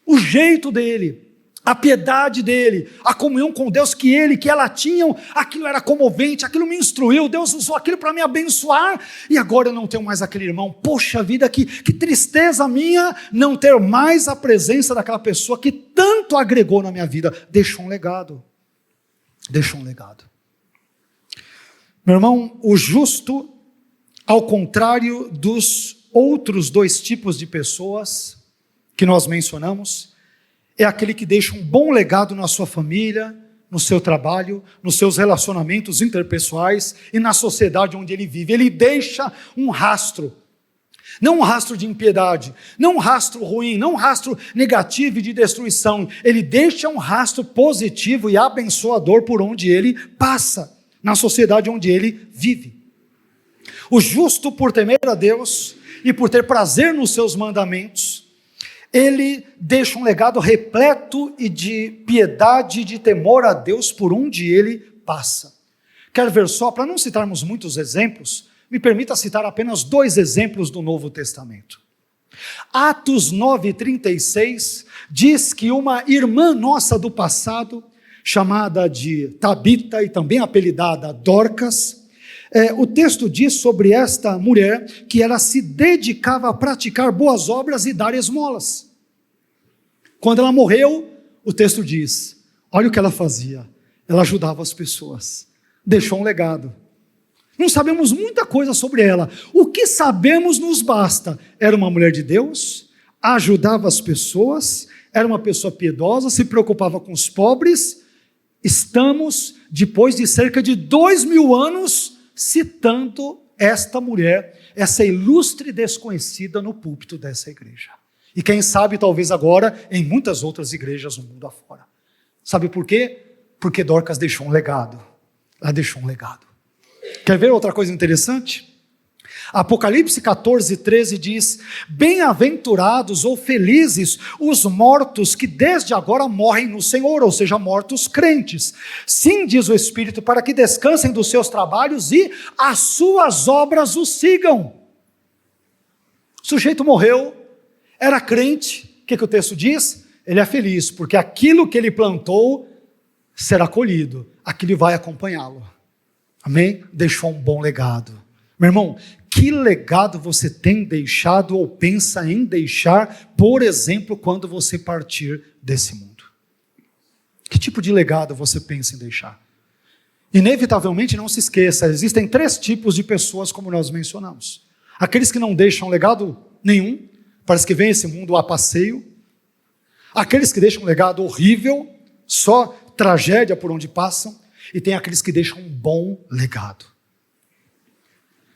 O jeito dele, a piedade dele, a comunhão com Deus que ela tinham, aquilo era comovente, aquilo me instruiu, Deus usou aquilo para me abençoar, e agora eu não tenho mais aquele irmão. Poxa vida, que tristeza minha não ter mais a presença daquela pessoa que tanto agregou na minha vida. Deixou um legado. Meu irmão, o justo, ao contrário dos outros dois tipos de pessoas que nós mencionamos, é aquele que deixa um bom legado na sua família, no seu trabalho, nos seus relacionamentos interpessoais e na sociedade onde ele vive. Ele deixa um rastro, não um rastro de impiedade, não um rastro ruim, não um rastro negativo e de destruição. Ele deixa um rastro positivo e abençoador por onde ele passa, na sociedade onde ele vive. O justo, por temer a Deus e por ter prazer nos seus mandamentos, ele deixa um legado repleto e de piedade e de temor a Deus por onde ele passa. Quer ver só, para não citarmos muitos exemplos, me permita citar apenas 2 exemplos do Novo Testamento. Atos 9:36 diz que uma irmã nossa do passado, chamada de Tabita e também apelidada Dorcas, o texto diz sobre esta mulher que ela se dedicava a praticar boas obras e dar esmolas. Quando ela morreu, o texto diz, olha o que ela fazia, ela ajudava as pessoas, deixou um legado. Não sabemos muita coisa sobre ela, o que sabemos nos basta. Era uma mulher de Deus, ajudava as pessoas, era uma pessoa piedosa, se preocupava com os pobres. Estamos, depois de cerca de 2000 anos, citando esta mulher, essa ilustre desconhecida no púlpito dessa igreja. E quem sabe, talvez agora, em muitas outras igrejas no mundo afora. Sabe por quê? Porque Dorcas deixou um legado. Ela deixou um legado. Quer ver outra coisa interessante? Apocalipse 14:13 diz, bem-aventurados ou felizes os mortos que desde agora morrem no Senhor, ou seja, mortos crentes. Sim, diz o Espírito, para que descansem dos seus trabalhos e as suas obras os sigam. O sujeito morreu, era crente, o que o texto diz? Ele é feliz, porque aquilo que ele plantou será colhido, aquilo vai acompanhá-lo. Amém? Deixou um bom legado. Meu irmão, que legado você tem deixado ou pensa em deixar, por exemplo, quando você partir desse mundo? Que tipo de legado você pensa em deixar? Inevitavelmente, não se esqueça, existem 3 tipos de pessoas, como nós mencionamos. Aqueles que não deixam legado nenhum, parece que vem esse mundo a passeio. Aqueles que deixam um legado horrível, só tragédia por onde passam. E tem aqueles que deixam um bom legado.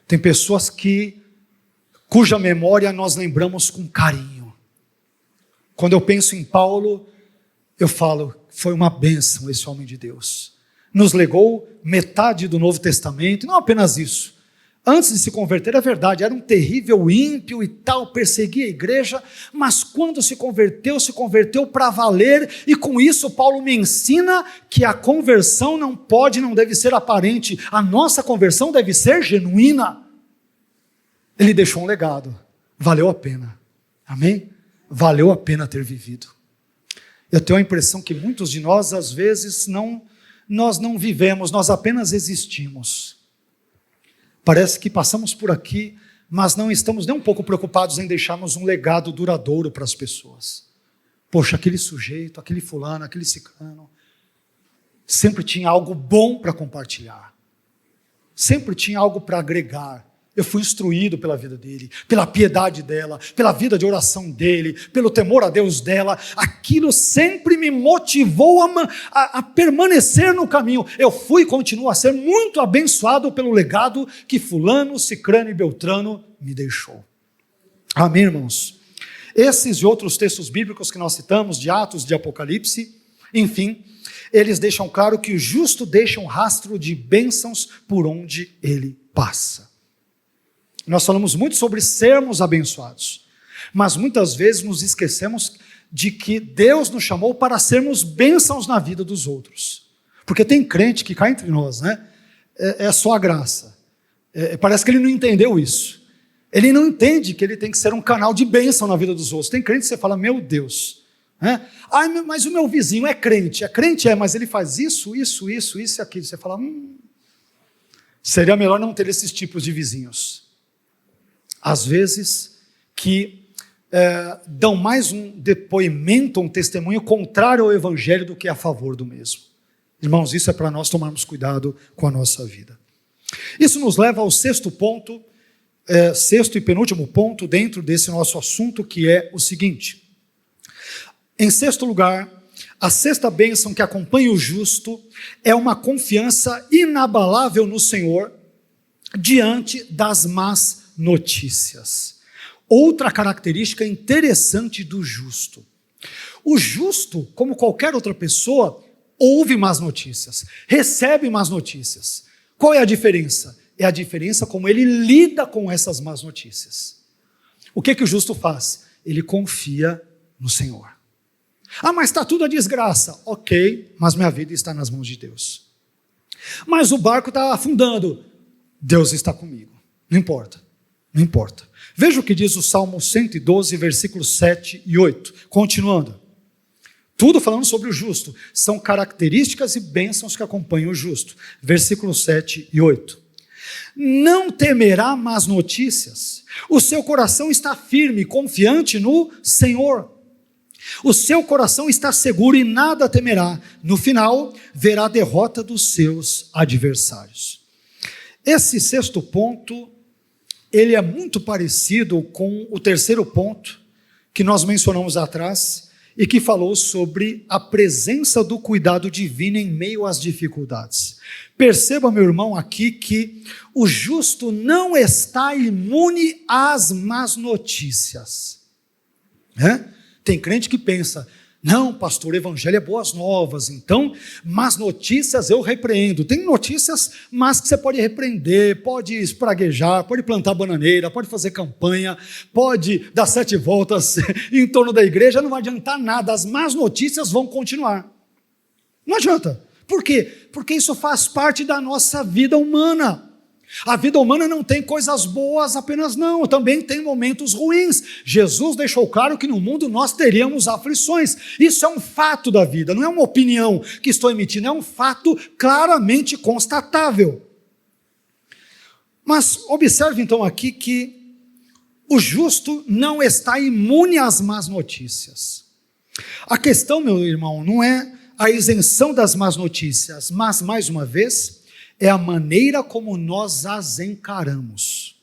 Tem pessoas cuja memória nós lembramos com carinho. Quando eu penso em Paulo, eu falo, foi uma bênção esse homem de Deus. Nos legou metade do Novo Testamento, e não apenas isso. Antes de se converter, é verdade, era um terrível ímpio e tal, perseguia a igreja, mas quando se converteu para valer, e com isso Paulo me ensina que a conversão não deve ser aparente, a nossa conversão deve ser genuína. Ele deixou um legado, valeu a pena, amém? Valeu a pena ter vivido. Eu tenho a impressão que muitos de nós, às vezes, nós não vivemos, nós apenas existimos. Parece que passamos por aqui, mas não estamos nem um pouco preocupados em deixarmos um legado duradouro para as pessoas. Poxa, aquele sujeito, aquele fulano, aquele ciclano, sempre tinha algo bom para compartilhar. Sempre tinha algo para agregar. Eu fui instruído pela vida dele, pela piedade dela, pela vida de oração dele, pelo temor a Deus dela. Aquilo sempre me motivou a permanecer no caminho. Eu fui e continuo a ser muito abençoado pelo legado que fulano, cicrano e beltrano me deixou. Amém, irmãos? Esses e outros textos bíblicos que nós citamos, de Atos, de Apocalipse, enfim, eles deixam claro que o justo deixa um rastro de bênçãos por onde ele passa. Nós falamos muito sobre sermos abençoados, mas muitas vezes nos esquecemos de que Deus nos chamou para sermos bênçãos na vida dos outros. Porque tem crente que cai entre nós, né? É só a graça. Parece que ele não entendeu isso. Ele não entende que ele tem que ser um canal de bênção na vida dos outros. Tem crente que você fala, meu Deus, né? Mas o meu vizinho é crente, mas ele faz isso e aquilo. Você fala, seria melhor não ter esses tipos de vizinhos. Às vezes, que dão mais um depoimento, um testemunho contrário ao evangelho do que a favor do mesmo. Irmãos, isso é para nós tomarmos cuidado com a nossa vida. Isso nos leva ao 6º ponto, 6º e penúltimo ponto dentro desse nosso assunto, que é o seguinte. Em 6º lugar, a 6ª bênção que acompanha o justo é uma confiança inabalável no Senhor diante das más notícias. Outra característica interessante do justo. O justo, como qualquer outra pessoa, ouve más notícias, recebe más notícias. Qual é a diferença? É a diferença como ele lida com essas más notícias. O que o justo faz? Ele confia no Senhor. Mas está tudo a desgraça. Ok, mas minha vida está nas mãos de Deus. Mas o barco está afundando. Deus está comigo. Não importa, não importa. Veja o que diz o Salmo 112, versículos 7 e 8. Continuando. Tudo falando sobre o justo. São características e bênçãos que acompanham o justo. Versículos 7 e 8. Não temerá más notícias. O seu coração está firme, confiante no Senhor. O seu coração está seguro e nada temerá. No final, verá a derrota dos seus adversários. Esse sexto ponto, ele é muito parecido com o terceiro ponto que nós mencionamos atrás e que falou sobre a presença do cuidado divino em meio às dificuldades. Perceba, meu irmão, aqui que o justo não está imune às más notícias. Tem crente que pensa, não, pastor, o evangelho é boas novas, então más notícias eu repreendo. Tem notícias más que você pode repreender, pode espraguejar, pode plantar bananeira, pode fazer campanha, pode dar 7 voltas em torno da igreja, não vai adiantar nada, as más notícias vão continuar. Não adianta. Por quê? Porque isso faz parte da nossa vida humana. A vida humana não tem coisas boas apenas não, também tem momentos ruins. Jesus deixou claro que no mundo nós teríamos aflições. Isso é um fato da vida, não é uma opinião que estou emitindo, é um fato claramente constatável. Mas observe então aqui que o justo não está imune às más notícias. A questão, meu irmão, não é a isenção das más notícias, mas, mais uma vez, é a maneira como nós as encaramos.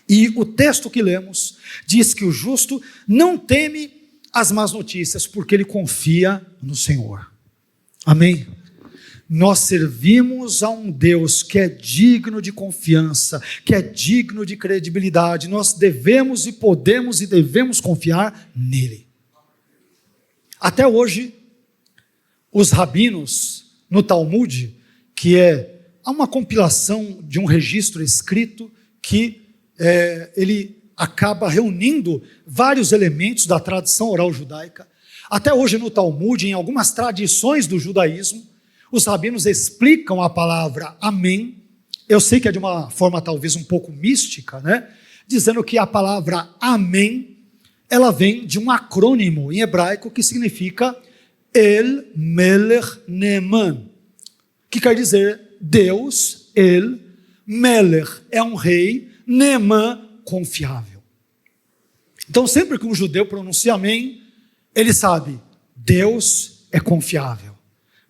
E o texto que lemos diz que o justo não teme as más notícias, porque ele confia no Senhor. Amém? Nós servimos a um Deus que é digno de confiança, que é digno de credibilidade. Nós devemos e podemos e devemos confiar nele. Até hoje, os rabinos no Talmud, que é uma compilação de um registro escrito que ele acaba reunindo vários elementos da tradição oral judaica. Até hoje no Talmud, em algumas tradições do judaísmo, os rabinos explicam a palavra amém. Eu sei que é de uma forma talvez um pouco mística, dizendo que a palavra amém, ela vem de um acrônimo em hebraico que significa El Melech Neeman, que quer dizer Deus, El Melech, é um rei, Neeman, confiável. Então sempre que um judeu pronuncia amém, ele sabe, Deus é confiável,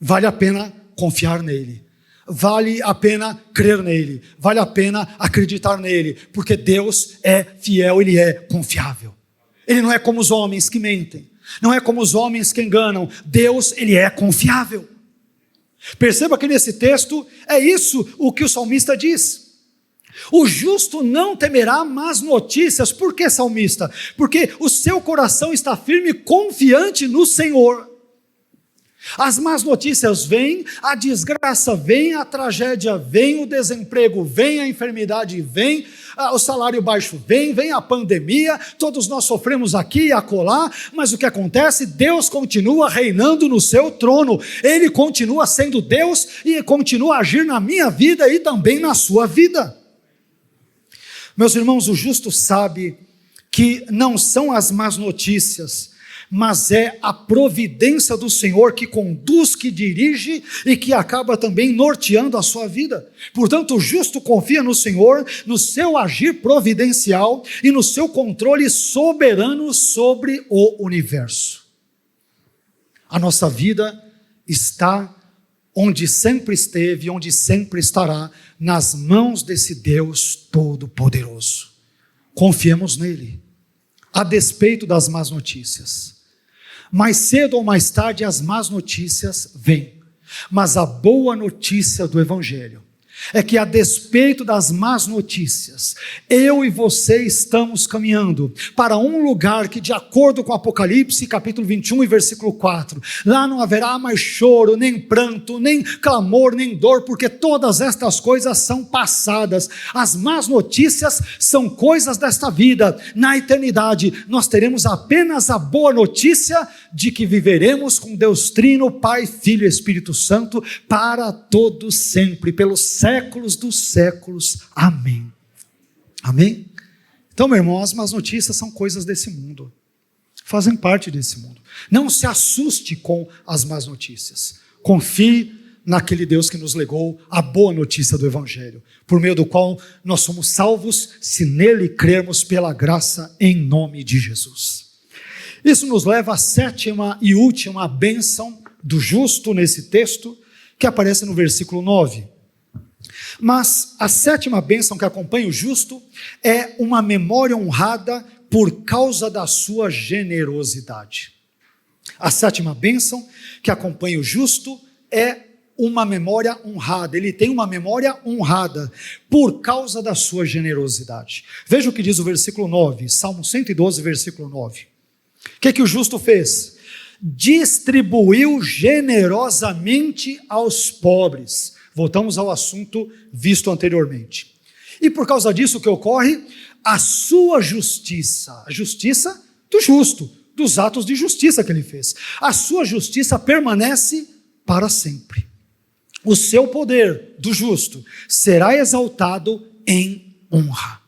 vale a pena confiar nele, vale a pena crer nele, vale a pena acreditar nele, porque Deus é fiel, ele é confiável. Ele não é como os homens que mentem, não é como os homens que enganam. Deus, ele é confiável. Perceba que nesse texto é isso o que o salmista diz. O justo não temerá más notícias. Por que, salmista? Porque o seu coração está firme, confiante no Senhor. As más notícias vêm, a desgraça vem, a tragédia vem, o desemprego vem, a enfermidade vem, o salário baixo vem a pandemia, todos nós sofremos aqui e acolá, mas o que acontece? Deus continua reinando no seu trono, Ele continua sendo Deus e continua a agir na minha vida e também na sua vida. Meus irmãos, o justo sabe que não são as más notícias, mas é a providência do Senhor que conduz, que dirige e que acaba também norteando a sua vida. Portanto, o justo confia no Senhor, no seu agir providencial e no seu controle soberano sobre o universo. A nossa vida está onde sempre esteve, onde sempre estará, nas mãos desse Deus Todo-Poderoso. Confiemos nele, a despeito das más notícias. Mais cedo ou mais tarde as más notícias vêm, mas a boa notícia do Evangelho é que, a despeito das más notícias, eu e você estamos caminhando para um lugar que, de acordo com Apocalipse, capítulo 21 e versículo 4, lá não haverá mais choro, nem pranto, nem clamor, nem dor, porque todas estas coisas são passadas. As más notícias são coisas desta vida. Na eternidade, nós teremos apenas a boa notícia de que viveremos com Deus Trino, Pai, Filho e Espírito Santo, para todo sempre, pelos séculos dos séculos. Amém. Amém? Então, meu irmão, as más notícias são coisas desse mundo, fazem parte desse mundo. Não se assuste com as más notícias. Confie naquele Deus que nos legou a boa notícia do Evangelho, por meio do qual nós somos salvos, se nele crermos pela graça, em nome de Jesus. Isso nos leva à sétima e última bênção do justo nesse texto, que aparece no versículo 9. Mas a sétima bênção que acompanha o justo é uma memória honrada por causa da sua generosidade. A sétima bênção que acompanha o justo é uma memória honrada. Ele tem uma memória honrada por causa da sua generosidade. Veja o que diz o versículo 9, Salmo 112, versículo 9. O que o justo fez? Distribuiu generosamente aos pobres. Voltamos ao assunto visto anteriormente. E por causa disso, o que ocorre? A sua justiça, a justiça do justo, dos atos de justiça que ele fez. A sua justiça permanece para sempre. O seu poder do justo será exaltado em honra.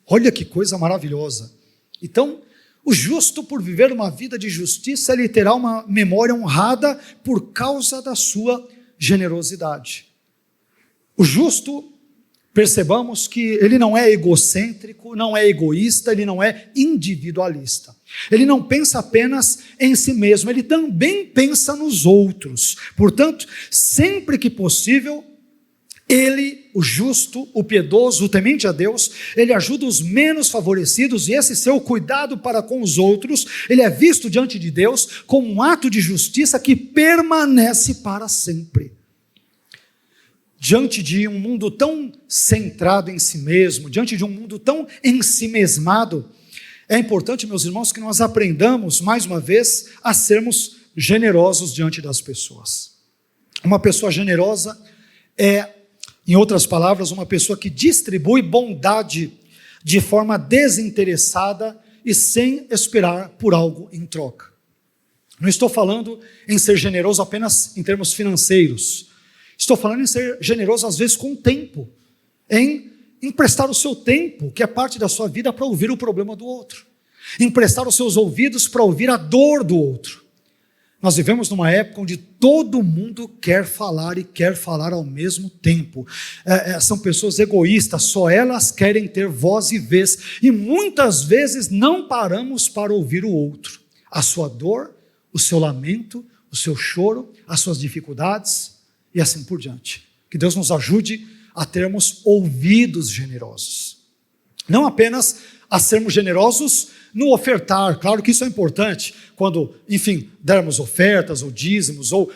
Olha que coisa maravilhosa. Então, o justo, por viver uma vida de justiça, ele terá uma memória honrada por causa da sua generosidade. O justo, percebamos que ele não é egocêntrico, não é egoísta, ele não é individualista. Ele não pensa apenas em si mesmo, ele também pensa nos outros. Portanto, sempre que possível, ele, o justo, o piedoso, o temente a Deus, ele ajuda os menos favorecidos, e esse seu cuidado para com os outros, ele é visto diante de Deus como um ato de justiça que permanece para sempre. Diante de um mundo tão centrado em si mesmo, diante de um mundo tão ensimesmado, é importante, meus irmãos, que nós aprendamos, mais uma vez, a sermos generosos diante das pessoas. Uma pessoa generosa é, em outras palavras, uma pessoa que distribui bondade de forma desinteressada e sem esperar por algo em troca. Não estou falando em ser generoso apenas em termos financeiros. Estou falando em ser generoso às vezes com o tempo, em emprestar o seu tempo, que é parte da sua vida, para ouvir o problema do outro. Emprestar os seus ouvidos para ouvir a dor do outro. Nós vivemos numa época onde todo mundo quer falar e quer falar ao mesmo tempo. São pessoas egoístas, só elas querem ter voz e vez. E muitas vezes não paramos para ouvir o outro. A sua dor, o seu lamento, o seu choro, as suas dificuldades e assim por diante. Que Deus nos ajude a termos ouvidos generosos. Não apenas a sermos generosos no ofertar, claro que isso é importante, quando, enfim, dermos ofertas ou dízimos, ou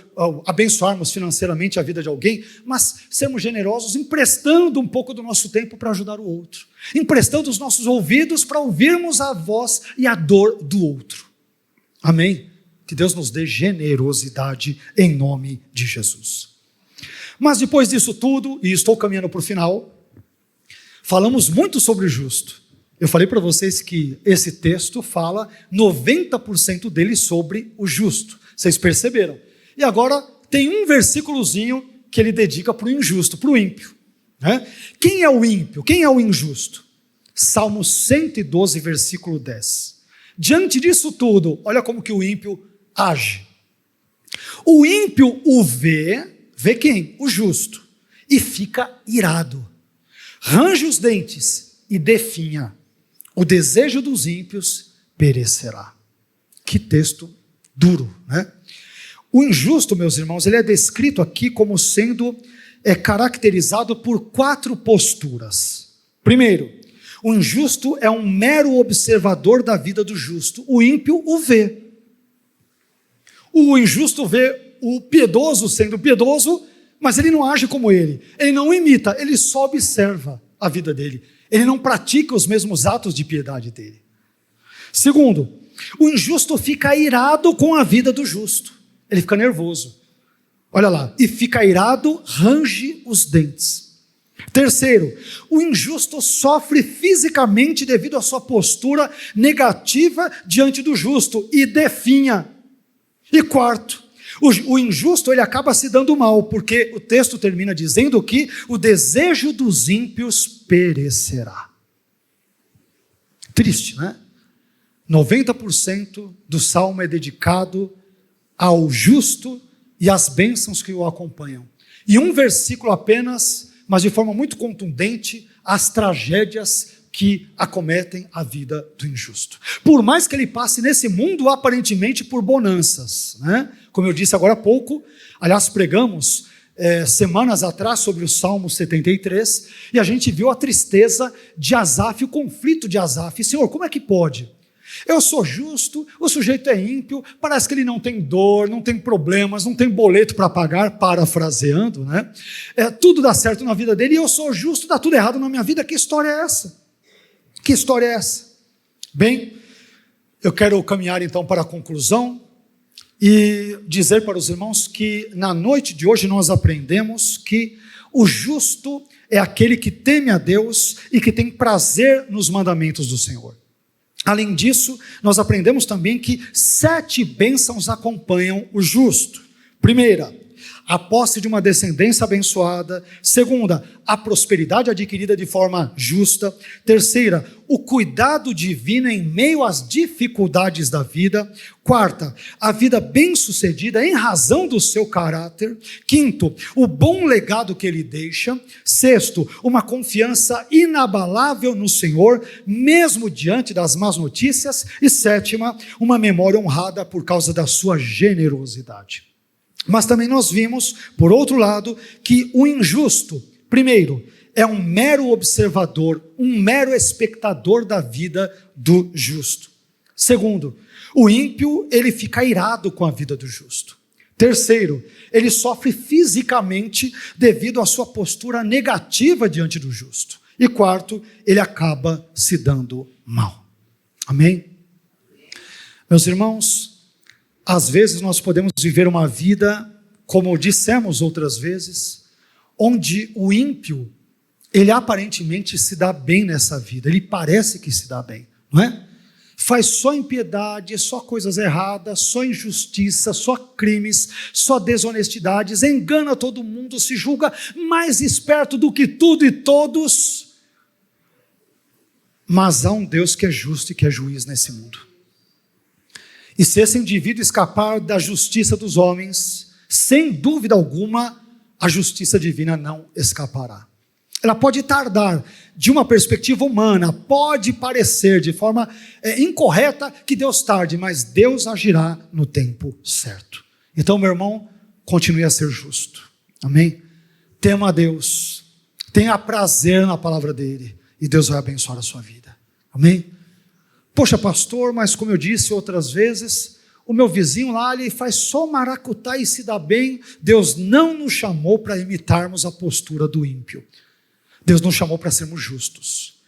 abençoarmos financeiramente a vida de alguém, mas sermos generosos emprestando um pouco do nosso tempo para ajudar o outro, emprestando os nossos ouvidos para ouvirmos a voz e a dor do outro. Amém? Que Deus nos dê generosidade em nome de Jesus. Mas depois disso tudo, e estou caminhando para o final, falamos muito sobre o justo. Eu falei para vocês que esse texto fala 90% dele sobre o justo. Vocês perceberam? E agora tem um versículozinho que ele dedica para o injusto, para o ímpio. Né? Quem é o ímpio? Quem é o injusto? Salmo 112, versículo 10. Diante disso tudo, olha como que o ímpio age. O ímpio o vê quem? O justo, e fica irado. Range os dentes e definha. O desejo dos ímpios perecerá. Que texto duro, né? O injusto, meus irmãos, ele é descrito aqui como sendo caracterizado por 4 posturas. Primeiro, o injusto é um mero observador da vida do justo. O ímpio o vê. O injusto vê o piedoso sendo piedoso, mas ele não age como ele não imita, ele só observa a vida dele, ele não pratica os mesmos atos de piedade dele. Segundo, o injusto fica irado com a vida do justo, ele fica nervoso, olha lá, e fica irado, range os dentes. Terceiro, o injusto sofre fisicamente devido à sua postura negativa diante do justo e definha. E quarto, o injusto ele acaba se dando mal, porque o texto termina dizendo que o desejo dos ímpios perecerá. Triste, né? 90% do salmo é dedicado ao justo e às bênçãos que o acompanham. E um versículo apenas, mas de forma muito contundente, as tragédias que acometem a vida do injusto. Por mais que ele passe nesse mundo aparentemente por bonanças, né? Como eu disse agora há pouco, aliás, pregamos semanas atrás sobre o Salmo 73, e a gente viu a tristeza de Asaf, o conflito de Asaf. Senhor, como é que pode? Eu sou justo, o sujeito é ímpio, parece que ele não tem dor, não tem problemas, não tem boleto para pagar, parafraseando, né? Tudo dá certo na vida dele, e eu sou justo, dá tudo errado na minha vida. Que história é essa? Que história é essa? Bem, eu quero caminhar então para a conclusão e dizer para os irmãos que na noite de hoje nós aprendemos que o justo é aquele que teme a Deus e que tem prazer nos mandamentos do Senhor. Além disso, nós aprendemos também que 7 bênçãos acompanham o justo. Primeira, a posse de uma descendência abençoada. Segunda, a prosperidade adquirida de forma justa. Terceira, o cuidado divino em meio às dificuldades da vida. Quarta, a vida bem-sucedida em razão do seu caráter. Quinto, o bom legado que ele deixa. Sexto, uma confiança inabalável no Senhor, mesmo diante das más notícias. E sétima, uma memória honrada por causa da sua generosidade. Mas também nós vimos, por outro lado, que o injusto, primeiro, é um mero observador, um mero espectador da vida do justo. Segundo, o ímpio, ele fica irado com a vida do justo. Terceiro, ele sofre fisicamente devido à sua postura negativa diante do justo. E quarto, ele acaba se dando mal. Amém? Meus irmãos, às vezes nós podemos viver uma vida, como dissemos outras vezes, onde o ímpio, ele aparentemente se dá bem nessa vida, ele parece que se dá bem, não é? Faz só impiedade, só coisas erradas, só injustiça, só crimes, só desonestidades, engana todo mundo, se julga mais esperto do que tudo e todos. Mas há um Deus que é justo e que é juiz nesse mundo. E se esse indivíduo escapar da justiça dos homens, sem dúvida alguma, a justiça divina não escapará. Ela pode tardar, de uma perspectiva humana, pode parecer de forma incorreta que Deus tarde, mas Deus agirá no tempo certo. Então, meu irmão, continue a ser justo. Amém? Tema a Deus, tenha prazer na palavra dele, e Deus vai abençoar a sua vida. Amém? Poxa, pastor, mas como eu disse outras vezes, o meu vizinho lá, ele faz só maracutá e se dá bem. Deus não nos chamou para imitarmos a postura do ímpio. Deus nos chamou para sermos justos.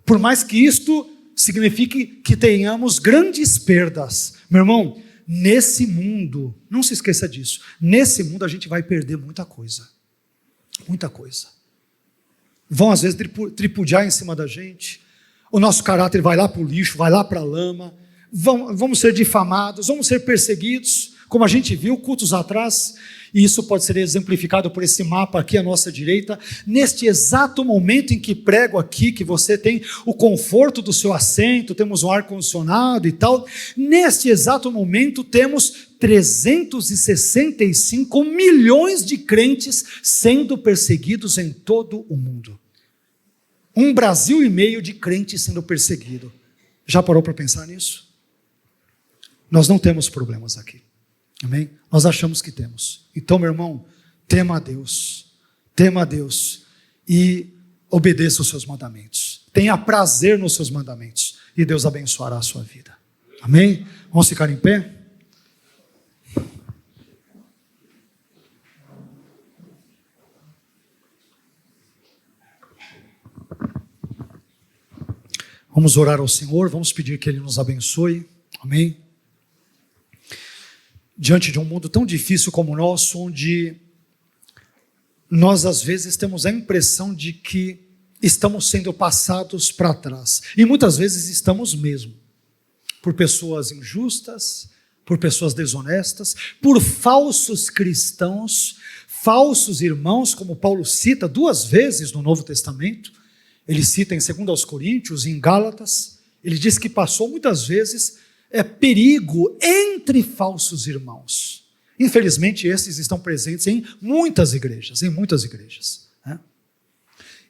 Por mais que isto signifique que tenhamos grandes perdas. Meu irmão, nesse mundo, não se esqueça disso, nesse mundo a gente vai perder muita coisa. Muita coisa. Vão às vezes tripudiar em cima da gente. O nosso caráter vai lá para o lixo, vai lá para a lama, vamos ser difamados, vamos ser perseguidos, como a gente viu cultos atrás, e isso pode ser exemplificado por esse mapa aqui à nossa direita. Neste exato momento em que prego aqui, que você tem o conforto do seu assento, temos um ar-condicionado e tal, neste exato momento temos 365 milhões de crentes sendo perseguidos em todo o mundo. 1,5 Brasil de crentes sendo perseguido. Já parou para pensar nisso? Nós não temos problemas aqui. Amém? Nós achamos que temos. Então, meu irmão, tema a Deus e obedeça os seus mandamentos. Tenha prazer nos seus mandamentos e Deus abençoará a sua vida. Amém? Vamos ficar em pé? Vamos orar ao Senhor, vamos pedir que Ele nos abençoe. Amém? Diante de um mundo tão difícil como o nosso, onde nós às vezes temos a impressão de que estamos sendo passados para trás. E muitas vezes estamos mesmo. Por pessoas injustas, por pessoas desonestas, por falsos cristãos, falsos irmãos, como Paulo cita 2 vezes no Novo Testamento. Ele cita em 2 Coríntios e em Gálatas. Ele diz que passou muitas vezes perigo entre falsos irmãos. Infelizmente, esses estão presentes em muitas igrejas, né?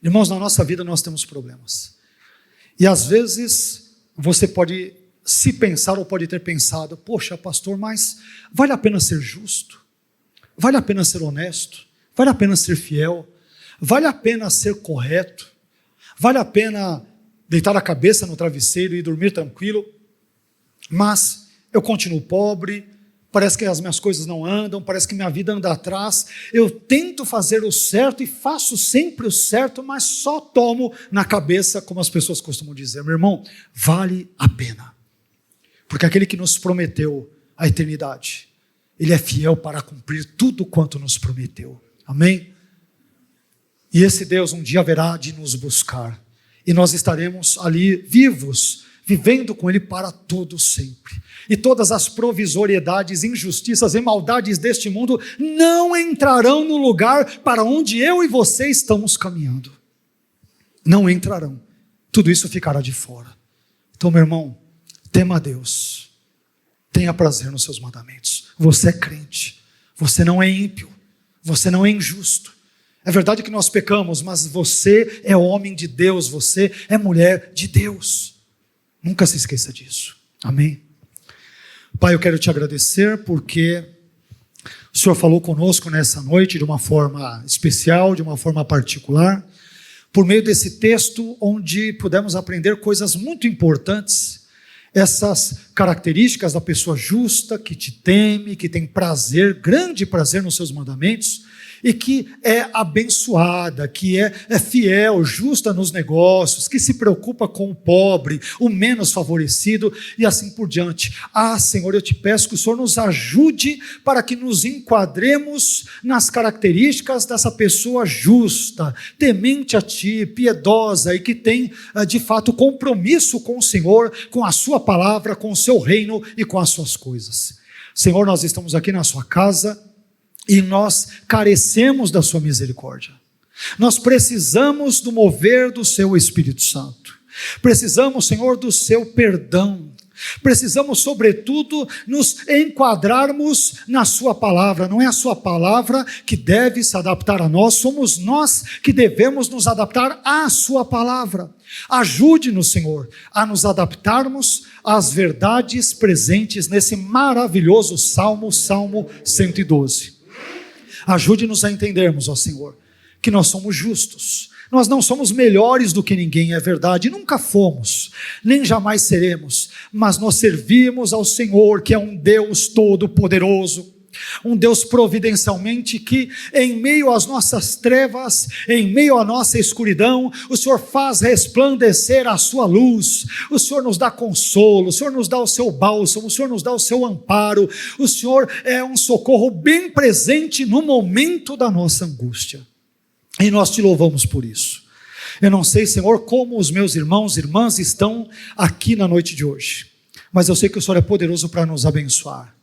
Irmãos, na nossa vida nós temos problemas. E às vezes você pode se pensar ou pode ter pensado, poxa, pastor, mas vale a pena ser justo? Vale a pena ser honesto? Vale a pena ser fiel? Vale a pena ser correto? Vale a pena deitar a cabeça no travesseiro e dormir tranquilo? Mas eu continuo pobre, parece que as minhas coisas não andam, parece que minha vida anda atrás, eu tento fazer o certo e faço sempre o certo, mas só tomo na cabeça, como as pessoas costumam dizer. Meu irmão, vale a pena, porque aquele que nos prometeu a eternidade, Ele é fiel para cumprir tudo quanto nos prometeu. Amém? E esse Deus um dia haverá de nos buscar, e nós estaremos ali vivos, vivendo com Ele para todo sempre. E todas as provisoriedades, injustiças e maldades deste mundo não entrarão no lugar para onde eu e você estamos caminhando. Não entrarão. Tudo isso ficará de fora. Então, meu irmão, tema a Deus. Tenha prazer nos seus mandamentos. Você é crente. Você não é ímpio. Você não é injusto. É verdade que nós pecamos, mas você é homem de Deus. Você é mulher de Deus. Nunca se esqueça disso. Amém? Pai, eu quero te agradecer porque o Senhor falou conosco nessa noite de uma forma especial, de uma forma particular, por meio desse texto onde pudemos aprender coisas muito importantes, essas características da pessoa justa, que te teme, que tem prazer, grande prazer nos seus mandamentos, e que é abençoada, que é fiel, justa nos negócios, que se preocupa com o pobre, o menos favorecido e assim por diante. Senhor, eu te peço que o Senhor nos ajude para que nos enquadremos nas características dessa pessoa justa, temente a Ti, piedosa e que tem de fato compromisso com o Senhor, com a Sua palavra, com o Seu reino e com as Suas coisas. Senhor, nós estamos aqui na Sua casa, e nós carecemos da sua misericórdia. Nós precisamos do mover do seu Espírito Santo. Precisamos, Senhor, do seu perdão. Precisamos, sobretudo, nos enquadrarmos na sua palavra. Não é a sua palavra que deve se adaptar a nós, somos nós que devemos nos adaptar à sua palavra. Ajude-nos, Senhor, a nos adaptarmos às verdades presentes nesse maravilhoso Salmo 112. Ajude-nos a entendermos, ó Senhor, que nós somos justos. Nós não somos melhores do que ninguém, é verdade, nunca fomos, nem jamais seremos, mas nós servimos ao Senhor, que é um Deus todo-poderoso, um Deus providencialmente que em meio às nossas trevas, em meio à nossa escuridão, o Senhor faz resplandecer a sua luz, o Senhor nos dá consolo, o Senhor nos dá o seu bálsamo, o Senhor nos dá o seu amparo, o Senhor é um socorro bem presente no momento da nossa angústia, e nós te louvamos por isso. Eu não sei, Senhor, como os meus irmãos e irmãs estão aqui na noite de hoje, mas eu sei que o Senhor é poderoso para nos abençoar.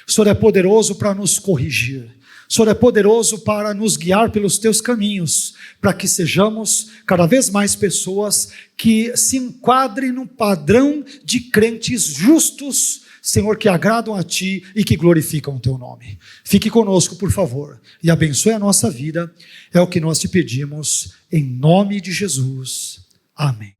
O Senhor é poderoso para nos corrigir. O Senhor é poderoso para nos guiar pelos teus caminhos, para que sejamos cada vez mais pessoas que se enquadrem no padrão de crentes justos, Senhor, que agradam a Ti e que glorificam o Teu nome. Fique conosco, por favor, e abençoe a nossa vida. É o que nós te pedimos, em nome de Jesus. Amém.